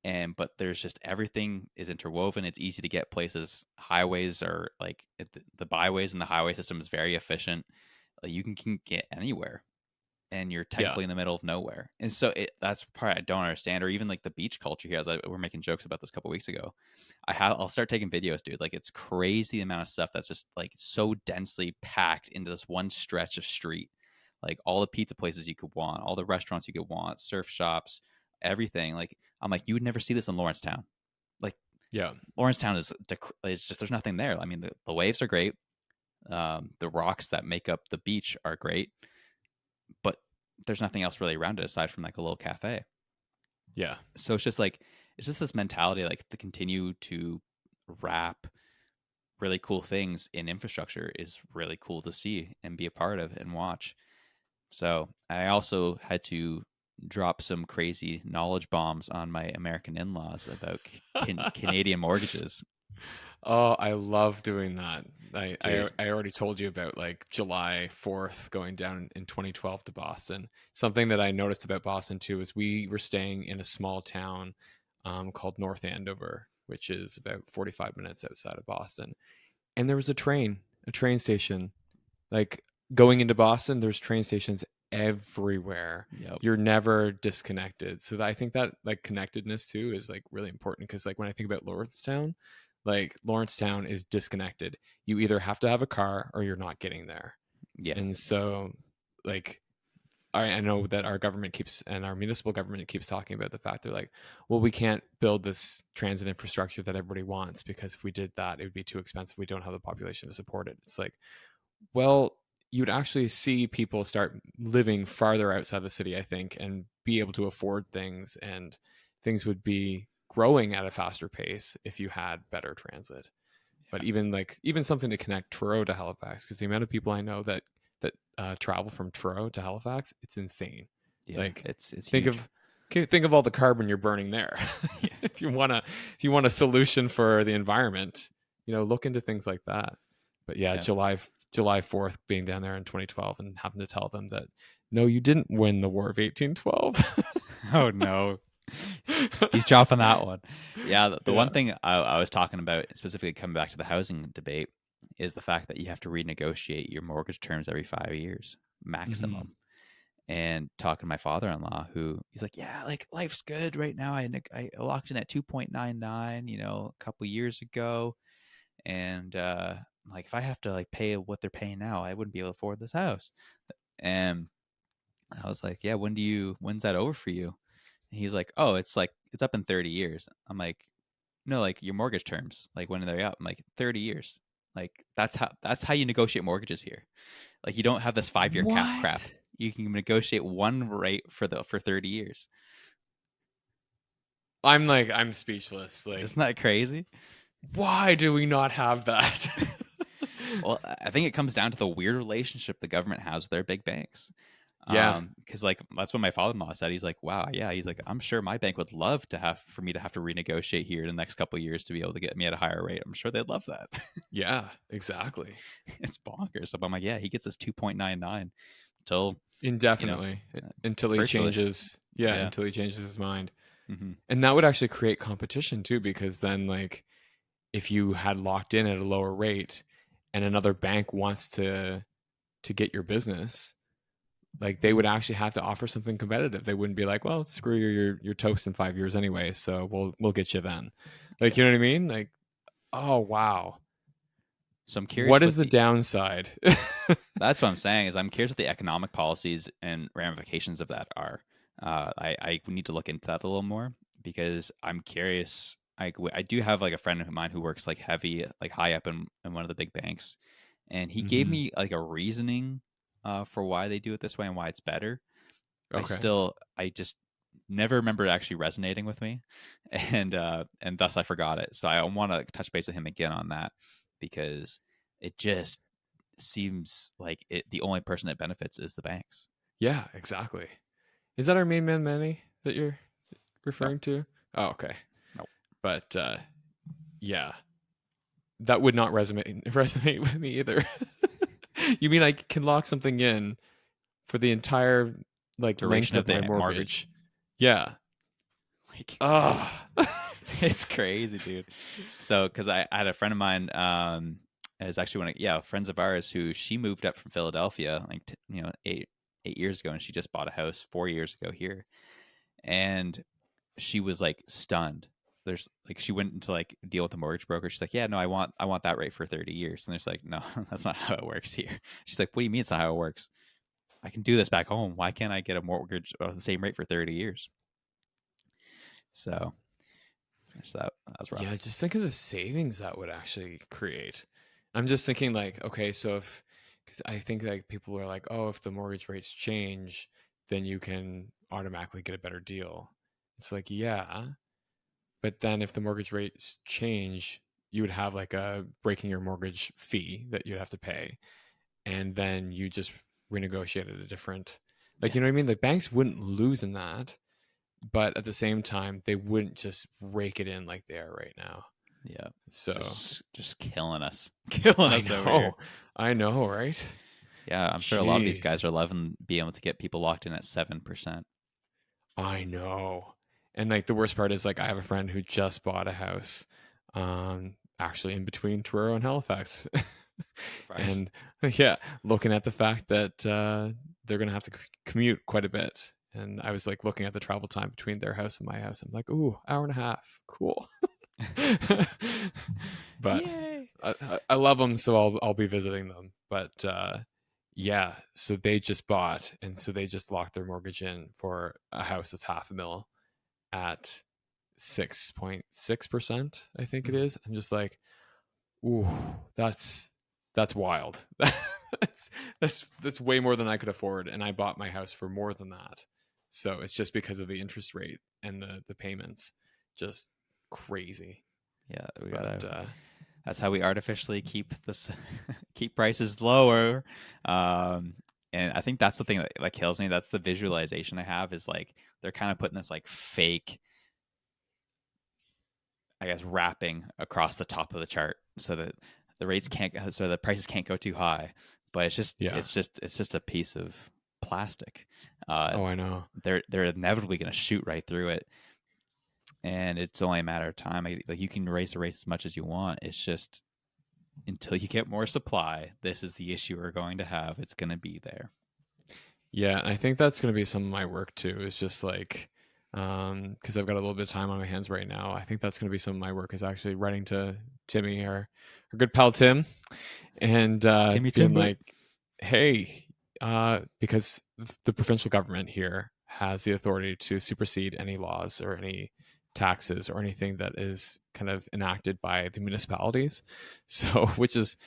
[SPEAKER 2] And but there's just everything is interwoven. It's easy to get places. Highways are like the byways and the highway system is very efficient. Like, you can get anywhere, and you're
[SPEAKER 3] Yeah.
[SPEAKER 2] technically in the middle of nowhere. And so that's the part I don't understand. Or even like the beach culture here. We're making jokes about this a couple weeks ago. I'll start taking videos, dude. Like, it's crazy the amount of stuff that's just like so densely packed into this one stretch of street. Like, all the pizza places you could want, all the restaurants you could want, surf shops, everything. Like, I'm like, you would never see this in Lawrencetown. Like,
[SPEAKER 3] Yeah.
[SPEAKER 2] Lawrencetown is just, there's nothing there. I mean, the waves are great. The rocks that make up the beach are great, but there's nothing else really around it aside from like a little cafe.
[SPEAKER 3] Yeah.
[SPEAKER 2] So it's just this mentality, like, to continue to wrap really cool things in infrastructure is really cool to see and be a part of and watch. So I also had to drop some crazy knowledge bombs on my American in-laws about Canadian mortgages.
[SPEAKER 3] Oh, I love doing that.
[SPEAKER 2] Dude.
[SPEAKER 3] I already told you about like July 4th going down in 2012 to Boston. Something that I noticed about Boston too is we were staying in a small town called North Andover, which is about 45 minutes outside of Boston. And there was a train station. Like, going into Boston, there's train stations everywhere.
[SPEAKER 2] Yep.
[SPEAKER 3] You're never disconnected. So I think that like connectedness too is like really important, because like when I think about Lawrencetown, like Lawrencetown is disconnected. You either have to have a car or you're not getting there.
[SPEAKER 2] Yeah.
[SPEAKER 3] And so like I know that our government keeps, and our municipal government keeps talking about the fact they're like, well, we can't build this transit infrastructure that everybody wants, because if we did that, it would be too expensive. We don't have the population to support it. It's like, well, you'd actually see people start living farther outside the city, I think, and be able to afford things, and things would be growing at a faster pace if you had better transit. But even something to connect Truro to Halifax, because the amount of people I know that travel from Truro to Halifax, it's insane.
[SPEAKER 2] Yeah.
[SPEAKER 3] Like,
[SPEAKER 2] It's
[SPEAKER 3] think
[SPEAKER 2] huge.
[SPEAKER 3] think of all the carbon you're burning there.
[SPEAKER 2] Yeah.
[SPEAKER 3] if you want a solution for the environment, look into things like that. But yeah,
[SPEAKER 2] Yeah.
[SPEAKER 3] July 4th being down there in 2012 and having to tell them that no, you didn't win the War of 1812.
[SPEAKER 2] Oh no. He's dropping that one. Yeah, the
[SPEAKER 3] Yeah.
[SPEAKER 2] one thing I was talking about, specifically coming back to the housing debate, is the fact that you have to renegotiate your mortgage terms every 5 years maximum. And talking to my father-in-law, who he's like, yeah, like, life's good right now. I locked in at 2.99, a couple years ago, and like, if I have to like pay what they're paying now, I wouldn't be able to afford this house. And I was like, yeah, when's that over for you? And he's like, oh, it's up in 30 years. I'm like, no, like, your mortgage terms, like, when are they up? I'm like, 30 years. Like, that's how you negotiate mortgages here. Like, you don't have this 5-year cap crap.
[SPEAKER 3] What?
[SPEAKER 2] You can negotiate one rate for 30 years.
[SPEAKER 3] I'm speechless. Like,
[SPEAKER 2] Isn't that crazy?
[SPEAKER 3] why do we not have that?
[SPEAKER 2] Well, I think it comes down to the weird relationship the government has with their big banks.
[SPEAKER 3] Yeah.
[SPEAKER 2] Because like that's what my father-in-law said. He's like, wow, yeah. He's like, I'm sure my bank would love to have for me to have to renegotiate here in the next couple of years to be able to get me at a higher rate. I'm sure they'd love that.
[SPEAKER 3] Yeah, exactly.
[SPEAKER 2] It's bonkers. So I'm like, yeah, he gets this 2.99 till
[SPEAKER 3] Indefinitely until he
[SPEAKER 2] virtually.
[SPEAKER 3] changes. Yeah,
[SPEAKER 2] Yeah.
[SPEAKER 3] until he changes his mind.
[SPEAKER 2] Hmm.
[SPEAKER 3] And that would actually create competition too, because then like if you had locked in at a lower rate and another bank wants to get your business, like they would actually have to offer something competitive. They wouldn't be like, well, screw you, you're toast in 5 years anyway, so we'll get you then. Like, you know what I mean? Like, oh wow.
[SPEAKER 2] So I'm curious
[SPEAKER 3] What
[SPEAKER 2] what
[SPEAKER 3] is the
[SPEAKER 2] the
[SPEAKER 3] downside?
[SPEAKER 2] that's what I'm saying is I'm curious what the economic policies and ramifications of that are. I need to look into that a little more because I'm curious. I do have like a friend of mine who works like heavy, like high up in one of the big banks, and he gave
[SPEAKER 3] Hmm.
[SPEAKER 2] me like a reasoning for why they do it this way and why it's better.
[SPEAKER 3] Okay.
[SPEAKER 2] I just never remember it actually resonating with me, and thus I forgot it. So I want to touch base with him again on that because it just seems like the only person that benefits is the banks.
[SPEAKER 3] Yeah, exactly. Is that our main man Manny that you're
[SPEAKER 2] No,
[SPEAKER 3] referring to? Oh, okay.
[SPEAKER 2] no.
[SPEAKER 3] But yeah, that would not resonate with me either. You mean I can lock something in for the entire like length
[SPEAKER 2] Duration of
[SPEAKER 3] of my
[SPEAKER 2] the mortgage.
[SPEAKER 3] mortgage? Yeah.
[SPEAKER 2] Like
[SPEAKER 3] Ah.
[SPEAKER 2] it's crazy, dude. So because I had a friend of mine, is actually friends of ours who she moved up from Philadelphia like 8 years ago, and she just bought a house 4 years ago here, and she was like stunned. There's like she went into like deal with the mortgage broker. She's like, yeah, no, I want that rate for 30 years. And there's like, no, that's not how it works here. She's like, what do you mean it's not how it works? I can do this back home. Why can't I get a mortgage at the same rate for 30 years? So that's
[SPEAKER 3] Yeah,
[SPEAKER 2] rough.
[SPEAKER 3] just think of the savings that would actually create. I'm just thinking like, okay, so if because I think like people are like, oh, if the mortgage rates change, then you can automatically get a better deal. It's like, yeah, but then if the mortgage rates change, you would have like a breaking your mortgage fee that you'd have to pay, and then you just renegotiated a different, like,
[SPEAKER 2] Yeah.
[SPEAKER 3] you know what I mean? The banks wouldn't lose in that, but at the same time, they wouldn't just rake it in like they are right now.
[SPEAKER 2] Yeah.
[SPEAKER 3] So
[SPEAKER 2] Just killing us. Killing
[SPEAKER 3] I
[SPEAKER 2] us over here.
[SPEAKER 3] know, I know, right?
[SPEAKER 2] Yeah, I'm sure a lot of these
[SPEAKER 3] Jeez,
[SPEAKER 2] guys are loving being able to get people locked in at 7%.
[SPEAKER 3] I know. And like the worst part is like I have a friend who just bought a house, actually in between Truro and Halifax.
[SPEAKER 2] Surprise.
[SPEAKER 3] And yeah, looking at the fact that they're gonna have to commute quite a bit. And I was like looking at the travel time between their house and my house. I'm like, ooh, hour and a half. Cool. But
[SPEAKER 2] Yay.
[SPEAKER 3] I love them, so I'll be visiting them. But yeah, so they just bought, and so they just locked their mortgage in for a house that's half a mil at 6.6%, I think it
[SPEAKER 2] Mhm.
[SPEAKER 3] is. I'm just like, ooh, that's wild. That's way more than I could afford, and I bought my house for more than that. So it's just because of the interest rate and the payments, just crazy.
[SPEAKER 2] Yeah, we
[SPEAKER 3] But
[SPEAKER 2] gotta. That's how we artificially keep this keep prices lower. Um, and I think that's the thing that kills me. That's the visualization I have is like they're kind of putting this like fake, I guess, wrapping across the top of the chart so that the rates can't, so the prices can't go too high. But
[SPEAKER 3] yeah,
[SPEAKER 2] it's just a piece of plastic.
[SPEAKER 3] oh, I know.
[SPEAKER 2] They're inevitably going to shoot right through it, and it's only a matter of time. Like you can raise the rates as much as you want. It's just until you get more supply, this is the issue we're going to have. It's going to be there.
[SPEAKER 3] Yeah, and I think that's going to be some of my work too. Is just like, because I've got a little bit of time on my hands right now. I think that's going to be some of my work is actually writing to Timmy, our good pal Tim, and
[SPEAKER 2] Timmy
[SPEAKER 3] being
[SPEAKER 2] Timber.
[SPEAKER 3] like, hey, because the provincial government here has the authority to supersede any laws or any taxes or anything that is kind of enacted by the municipalities. So, which is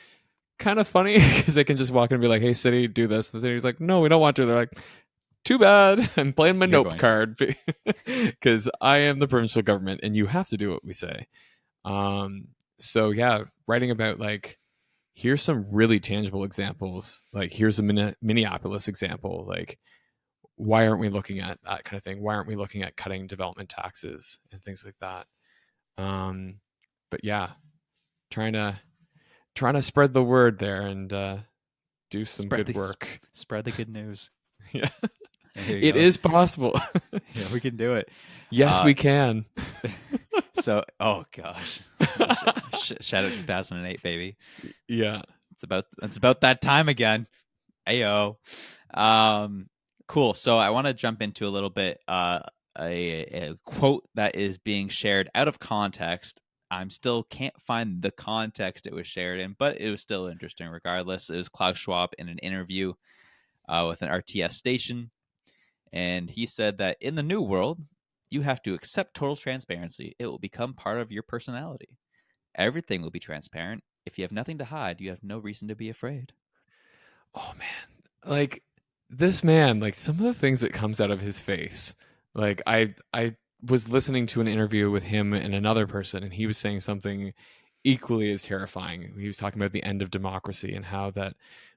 [SPEAKER 3] kind of funny because they can just walk in and be like, "Hey, city, do this." The city's like, "No, we don't want to." They're like, "Too bad. I'm playing my
[SPEAKER 2] You're
[SPEAKER 3] nope
[SPEAKER 2] going to.
[SPEAKER 3] card because I am the provincial government, and you have to do what we say." Um, so yeah, writing about like, here's some really tangible examples. Like, here's a Minneapolis example. Like, why aren't we looking at that kind of thing? Why aren't we looking at cutting development taxes and things like that? But yeah, trying to spread the word there and do some good work.
[SPEAKER 2] Spread the good news.
[SPEAKER 3] Yeah,
[SPEAKER 2] It
[SPEAKER 3] is possible.
[SPEAKER 2] Yeah, we can do it.
[SPEAKER 3] Yes, we can.
[SPEAKER 2] So, oh gosh, Shadow 2008, baby.
[SPEAKER 3] Yeah,
[SPEAKER 2] it's about that time again. Ayo. Cool. So I want to jump into a little bit a quote that is being shared out of context. I'm still can't find the context it was shared in, but it was still interesting regardless. It was Klaus Schwab in an interview with an RTS station, and he said that in the new world, you have to accept total transparency. It will become part of your personality. Everything will be transparent. If you have nothing to hide, you have no reason to be afraid.
[SPEAKER 3] Oh man, like this man, like some of the things that comes out of his face. Like I was listening to an interview with him and another person, and he was saying something equally as terrifying. He was talking about the end of democracy and how that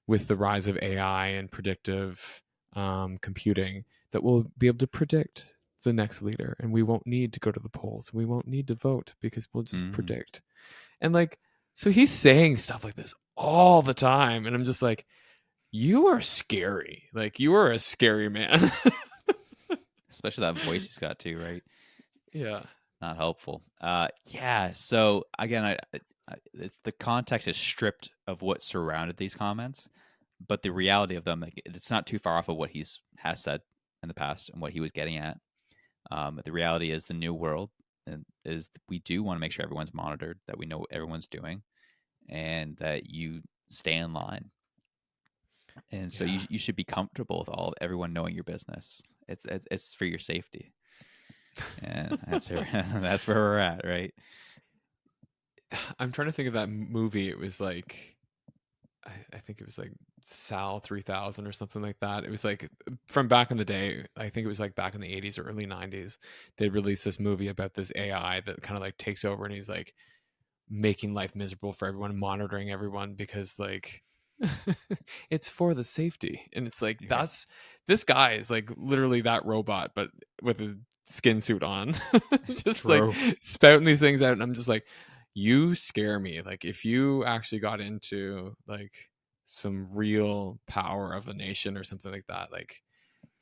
[SPEAKER 3] with the rise of AI and predictive computing, that we'll be able to predict the next leader, and we won't need to go to the polls. We won't need to vote because we'll just predict. And like, so he's saying stuff like this all the time, and I'm just like, you are scary. Like, you are a scary man.
[SPEAKER 2] Especially that voice he's got too, right?
[SPEAKER 3] Yeah.
[SPEAKER 2] Not helpful. Yeah. So again, it's the context is stripped of what surrounded these comments, but the reality of them, like, it's not too far off of what has said in the past and what he was getting at. But the reality is the new world is we do want to make sure everyone's monitored, that we know what everyone's doing, and that you stay in line. And so you should be comfortable with everyone knowing your business. It's for your safety, and that's where we're at, right?
[SPEAKER 3] I'm trying to think of that movie. It was like, I think it was like Sal 3000 or something like that. It was like from back in the day. I think it was like back in the 80s or early 90s. They released this movie about this AI that kind of like takes over, and he's like making life miserable for everyone, monitoring everyone because like it's for the safety. And it's like, that's this guy is like literally that robot, but with a skin suit on, just like spouting these things out. And I'm just like, you scare me. Like, if you actually got into like some real power of a nation or something like that, like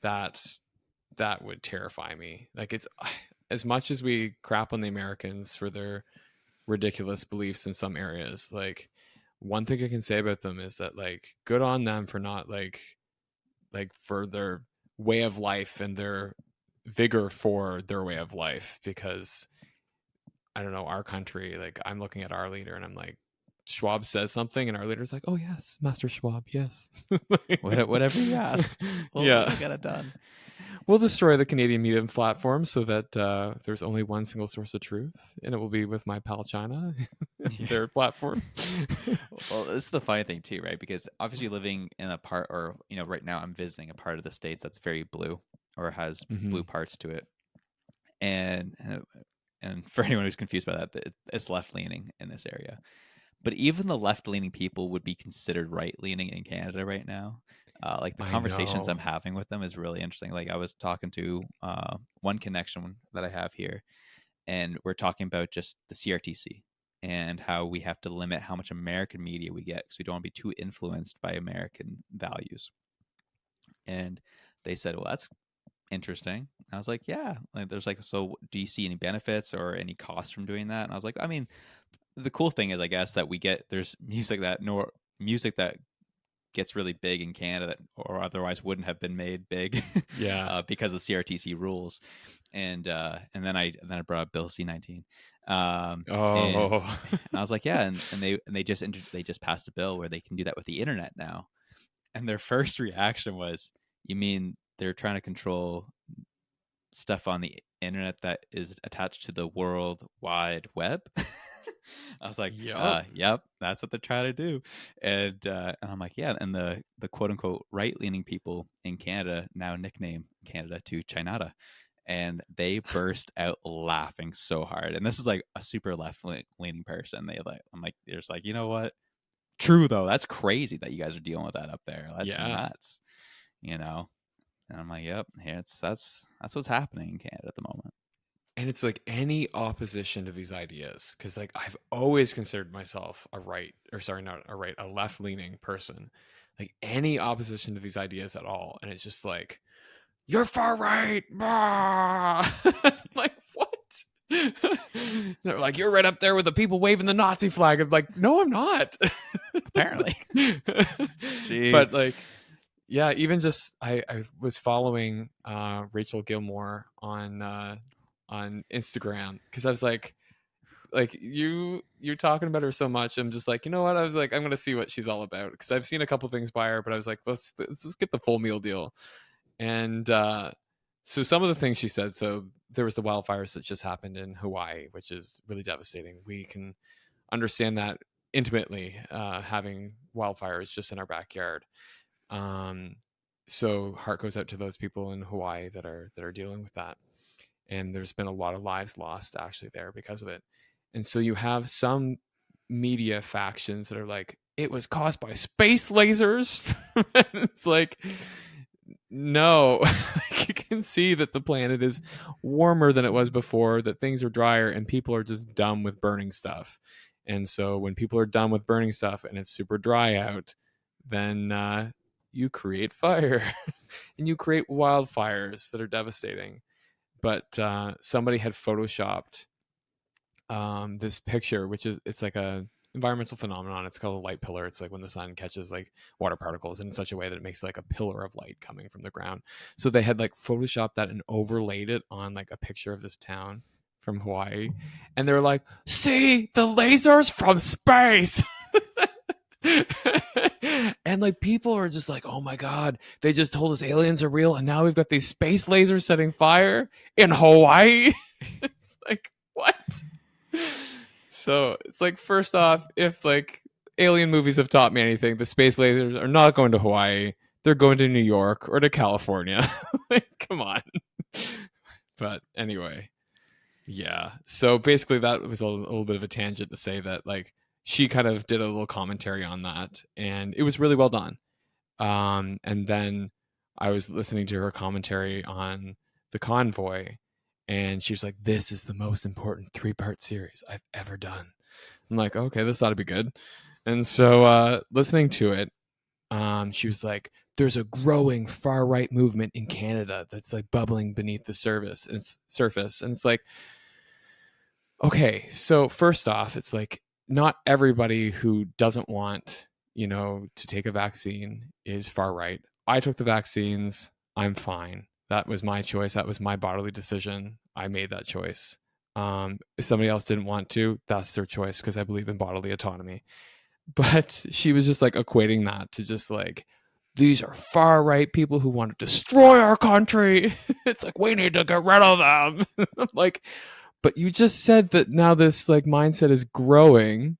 [SPEAKER 3] that would terrify me. Like, it's as much as we crap on the Americans for their ridiculous beliefs in some areas, like, one thing I can say about them is that, like, good on them for not like for their way of life and their vigor for their way of life. Because I don't know, our country, like, I'm looking at our leader and I'm like, Schwab says something and our leader's like, oh yes, Master Schwab, yes.
[SPEAKER 2] Whatever you ask. We'll get it done.
[SPEAKER 3] We'll destroy the Canadian media platform so that there's only one single source of truth, and it will be with my pal China, their platform.
[SPEAKER 2] Well, it's the funny thing too, right? Because obviously living in a part, or right now I'm visiting a part of the States that's very blue or has blue parts to it, and for anyone who's confused by that, it's left leaning in this area. But even the left-leaning people would be considered right-leaning in Canada right now. Like, the conversations I'm having with them is really interesting. Like, I was talking to one connection that I have here, and we're talking about just the CRTC and how we have to limit how much American media we get because we don't want to be too influenced by American values. And they said, well, that's interesting. I was like, yeah. Like, there's like, so do you see any benefits or any costs from doing that? And I was like, I mean, the cool thing is, I guess, that there's music that gets really big in Canada that or otherwise wouldn't have been made big, because of CRTC rules. And then I brought up Bill C-19. And I was like, yeah, and they just passed a bill where they can do that with the internet now. And their first reaction was, you mean they're trying to control stuff on the internet that is attached to the World Wide Web? I was like, yep, that's what they're trying to do. And I'm like, yeah. And the quote unquote right-leaning people in Canada now nickname Canada to Chinata. And they burst out laughing so hard. And this is like a super left-leaning person. I'm like, they're just like, you know what? True though. That's crazy that you guys are dealing with that up there. That's nuts. And I'm like, yep, here that's what's happening in Canada at the moment.
[SPEAKER 3] And it's like any opposition to these ideas, because like I've always considered myself a right, or sorry, not a right, a left leaning person. Like any opposition to these ideas at all, and it's just like, you're far right. Like, what? They're like, you're right up there with the people waving the Nazi flag. I'm like, no, I'm not.
[SPEAKER 2] Apparently. See,
[SPEAKER 3] But like, yeah, even just I was following Rachel Gilmore on Instagram, because I was like you're talking about her so much. I'm just like, you know what? I was like, I'm gonna see what she's all about, because I've seen a couple things by her, but I was like, let's just get the full meal deal. And so some of the things she said. So there was the wildfires that just happened in Hawaii, which is really devastating. We can understand that intimately, having wildfires just in our backyard. Um, so heart goes out to those people in Hawaii that are dealing with that. And there's been a lot of lives lost actually there because of it. And so you have some media factions that are like, it was caused by space lasers. It's like, no. You can see that the planet is warmer than it was before, that things are drier, and people are just done with burning stuff. And so when people are done with burning stuff and it's super dry out, then you create fire and you create wildfires that are devastating. But somebody had photoshopped this picture, which is, it's like a environmental phenomenon. It's called a light pillar. It's like when the sun catches like water particles in such a way that it makes like a pillar of light coming from the ground. So they had like photoshopped that and overlaid it on like a picture of this town from Hawaii, and they're like, see the lasers from space. And like people are just like, oh my god, they just told us aliens are real, and now we've got these space lasers setting fire in Hawaii. It's like, what? So it's like, first off, if like alien movies have taught me anything, the space lasers are not going to Hawaii, they're going to New York or to California. Like, come on. But anyway, yeah. So basically that was a little bit of a tangent to say that like she kind of did a little commentary on that, and it was really well done. And then I was listening to her commentary on The Convoy, and she was like, this is the most important 3-part series I've ever done. I'm like, okay, this ought to be good. And so listening to it, she was like, there's a growing far right movement in Canada that's like bubbling beneath the surface. And it's like, okay, so first off, it's like, not everybody who doesn't want, to take a vaccine is far right. I took the vaccines. I'm fine. That was my choice. That was my bodily decision. I made that choice. If somebody else didn't want to, that's their choice, because I believe in bodily autonomy. But she was just like equating that to just like, these are far right people who want to destroy our country. It's like, we need to get rid of them. I'm like, but you just said that now this like mindset is growing.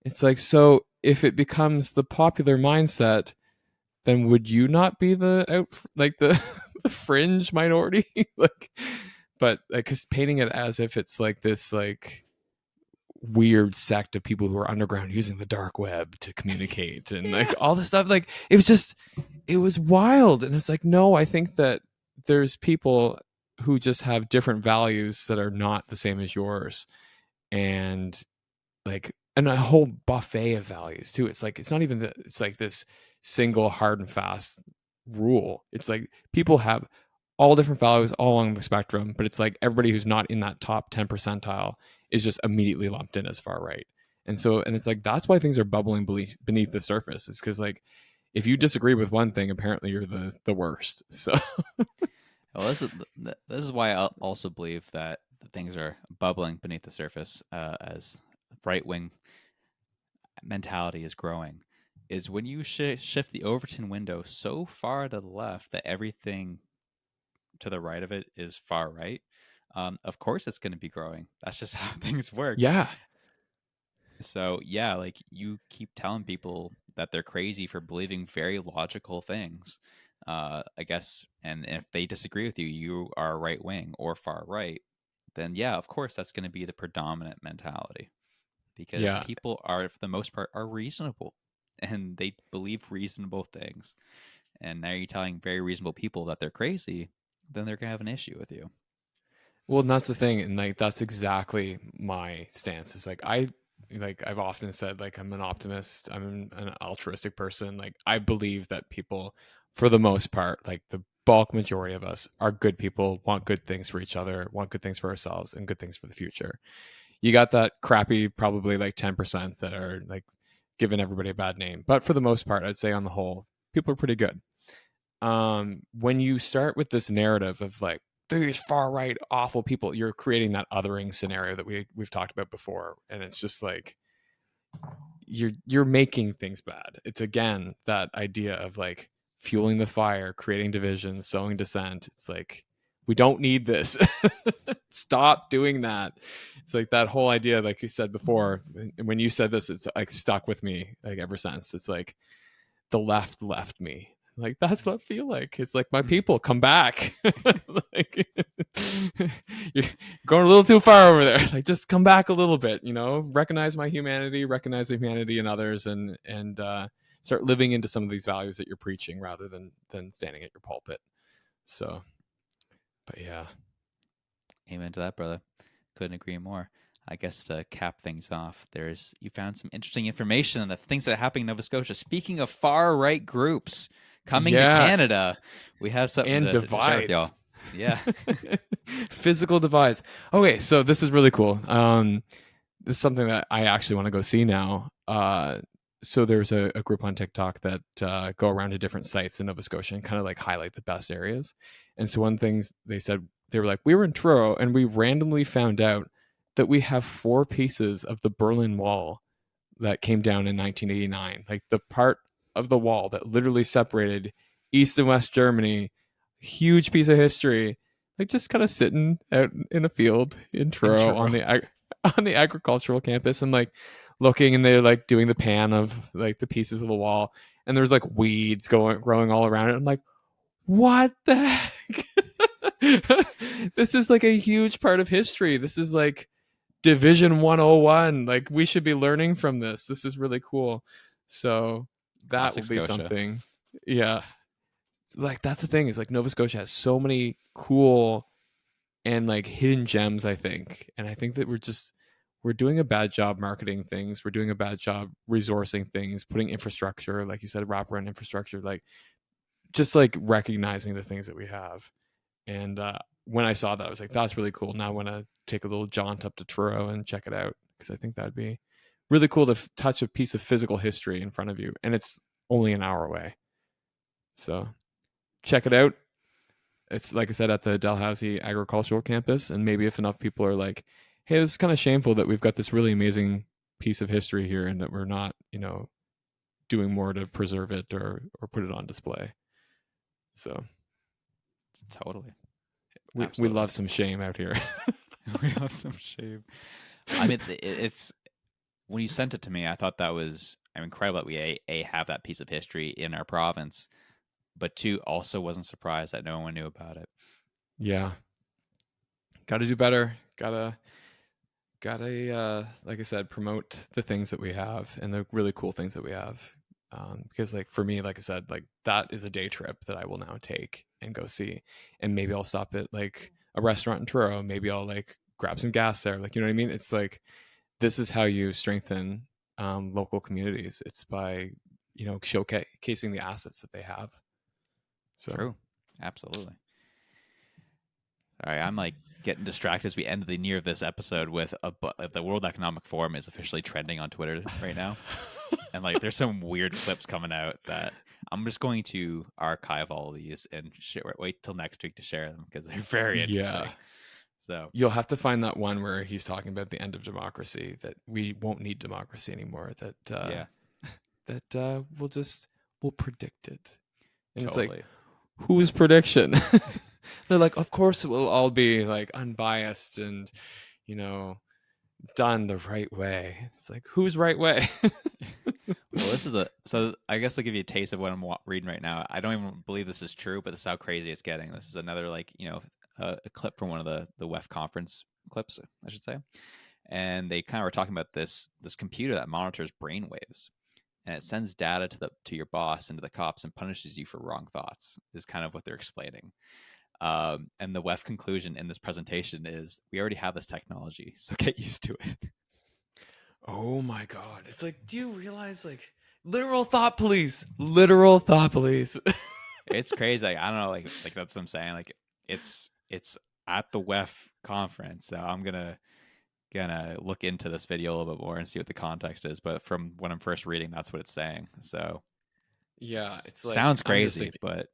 [SPEAKER 3] It's like, so if it becomes the popular mindset, then would you not be the the fringe minority? Like, but like, cause painting it as if it's like this like weird sect of people who are underground using the dark web to communicate and like all this stuff, like it was wild. And it's like, no, I think that there's people who just have different values that are not the same as yours, and like, and a whole buffet of values too. It's like, it's not even it's like this single hard and fast rule. It's like people have all different values all along the spectrum, but it's like everybody who's not in that top 10 percentile is just immediately lumped in as far right. And so, and it's like, that's why things are bubbling beneath the surface. It's because like, if you disagree with one thing, apparently you're the worst. So
[SPEAKER 2] well, this is why I also believe that things are bubbling beneath the surface, as right wing mentality is growing, is when you shift the Overton window so far to the left that everything to the right of it is far right. Of course, it's going to be growing. That's just how things work.
[SPEAKER 3] yeah,
[SPEAKER 2] So yeah, like you keep telling people that they're crazy for believing very logical things. I guess, and if they disagree with you, you are right wing or far right, then yeah, of course that's going to be the predominant mentality, because
[SPEAKER 3] yeah.
[SPEAKER 2] people are, for the most part, are reasonable and they believe reasonable things. and now you're telling very reasonable people that they're crazy, then they're gonna have an issue with you.
[SPEAKER 3] Well, and that's the thing, and like that's exactly my stance. It's like I've often said, like, I'm an optimist, I'm an altruistic person. Like, I believe that people, for the most part, like the bulk majority of us, are good people, want good things for each other, want good things for ourselves, and good things for the future. You got that crappy, probably like 10% that are like giving everybody a bad name, but for the most part, I'd say on the whole, people are pretty good. When you start with this narrative of like these far right awful people, you're creating that othering scenario that we've talked about before, and it's just like you're making things bad. It's again that idea of like fueling the fire, creating division, sowing dissent. It's like we don't need this. Stop doing that. It's like that whole idea, like you said before, when you said this, it's like stuck with me like ever since. It's like the left left me. Like, that's what I feel like. It's like, my people, come back. Like, you're going a little too far over there. Like, just come back a little bit, recognize my humanity, recognize the humanity in others, and start living into some of these values that you're preaching rather than standing at your pulpit. So, but yeah.
[SPEAKER 2] Amen to that, brother. Couldn't agree more. I guess to cap things off, you found some interesting information on the things that are happening in Nova Scotia. Speaking of far right groups coming to Canada, we have something
[SPEAKER 3] and
[SPEAKER 2] to share with y'all. Yeah.
[SPEAKER 3] Physical divides. Okay, so this is really cool. This is something that I actually want to go see now. So there's a group on TikTok that go around to different sites in Nova Scotia and kind of like highlight the best areas. And so one thing they said, they were like, we were in Truro and we randomly found out that we have 4 pieces of the Berlin Wall that came down in 1989. Like the part of the wall that literally separated East and West Germany, huge piece of history, like just kind of sitting out in a field in Truro on the agricultural campus. And like looking, and they're like doing the pan of like the pieces of the wall, and there's like weeds growing all around it. I'm like, what the heck? This is like a huge part of history. This is like Division 101. Like, we should be learning from this. This is really cool. So that
[SPEAKER 2] Classic
[SPEAKER 3] will be
[SPEAKER 2] Scotia.
[SPEAKER 3] something. Yeah. Like, that's the thing, is like Nova Scotia has so many cool and like hidden gems, I think. And I think that we're doing a bad job marketing things. We're doing a bad job resourcing things, putting infrastructure, like you said, wraparound infrastructure, like just like recognizing the things that we have. And when I saw that, I was like, that's really cool. Now I want to take a little jaunt up to Truro and check it out, because I think that'd be really cool to touch a piece of physical history in front of you. And it's only an hour away. So check it out. It's, like I said, at the Dalhousie Agricultural Campus. And maybe if enough people are like, hey, this is kind of shameful that we've got this really amazing piece of history here and that we're not, doing more to preserve it or put it on display. So
[SPEAKER 2] Totally.
[SPEAKER 3] we love some shame out here.
[SPEAKER 2] We love some shame. I mean, it's when you sent it to me, I thought that was incredible that we have that piece of history in our province, but 2, also wasn't surprised that no one knew about it.
[SPEAKER 3] Yeah. Got to do better. Gotta like I said, promote the things that we have and the really cool things that we have. Because like for me, like I said, like that is a day trip that I will now take and go see. And maybe I'll stop at like a restaurant in Truro. Maybe I'll like grab some gas there. Like, you know what I mean? It's like, this is how you strengthen local communities. It's by, showcasing the assets that they have. So
[SPEAKER 2] True. Absolutely. All right, I'm like getting distracted as we end the near of this episode with the World Economic Forum is officially trending on Twitter right now. And like there's some weird clips coming out that I'm just going to archive all of these and wait till next week to share them, because they're very interesting.
[SPEAKER 3] Yeah.
[SPEAKER 2] So
[SPEAKER 3] you'll have to find that one where he's talking about the end of democracy, that we won't need democracy anymore, that we'll predict it. And It's like, whose prediction? They're like, of course it will all be like unbiased and, done the right way. It's like, whose right way?
[SPEAKER 2] Well, so I guess I'll give you a taste of what I'm reading right now. I don't even believe this is true, but this is how crazy it's getting. This is another a clip from one of the WEF conference clips, I should say. And they kind of were talking about this computer that monitors brainwaves. and it sends data to your boss and to the cops and punishes you for wrong thoughts, is kind of what they're explaining. And the WEF conclusion in this presentation is, we already have this technology, so get used to it.
[SPEAKER 3] Oh my God. It's like, do you realize, like, literal thought police, literal thought police.
[SPEAKER 2] It's crazy. Like, I don't know, like that's what I'm saying. Like, it's at the WEF conference. So I'm gonna look into this video a little bit more and see what the context is. But from when I'm first reading, that's what it's saying. So
[SPEAKER 3] Yeah, it's like,
[SPEAKER 2] sounds crazy, but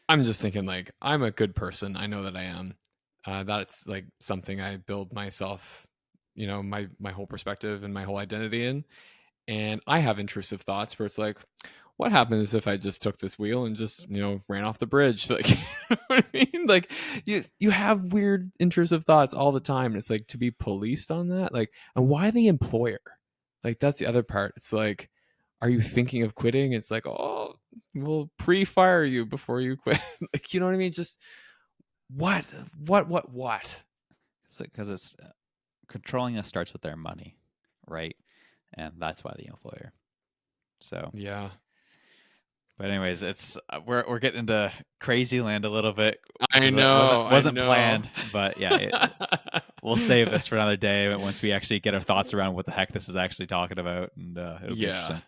[SPEAKER 3] I'm just thinking, like, I'm a good person. I know that I am. That's like something I build myself, my whole perspective and my whole identity in. And I have intrusive thoughts where it's like, what happens if I just took this wheel and just, ran off the bridge? Like, you know what I mean? Like, you have weird intrusive thoughts all the time. And it's like, to be policed on that, like, and why the employer? Like, that's the other part. It's like, are you thinking of quitting? It's like, oh, we'll pre-fire you before you quit. Like, you know what I mean? Just what?
[SPEAKER 2] because it's controlling us starts with their money, right? And that's why the employer. So
[SPEAKER 3] yeah.
[SPEAKER 2] But anyways, it's we're getting into crazy land a little bit.
[SPEAKER 3] I know.
[SPEAKER 2] Wasn't planned, but yeah, we'll save this for another day once we actually get our thoughts around what the heck this is actually talking about, and it'll be interesting.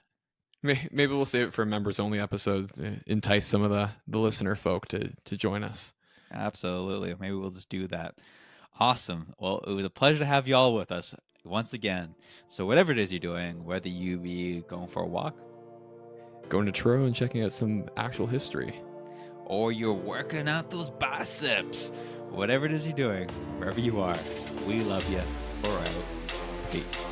[SPEAKER 3] Maybe we'll save it for a members only episode to entice some of the listener folk to join us.
[SPEAKER 2] Absolutely. Maybe we'll just do that. Awesome. Well, it was a pleasure to have you all with us once again. So whatever it is you're doing, whether you be going for a walk,
[SPEAKER 3] going to Truro and checking out some actual history,
[SPEAKER 2] or you're working out those biceps, whatever it is you're doing, wherever you are, we love you. We're out. Peace.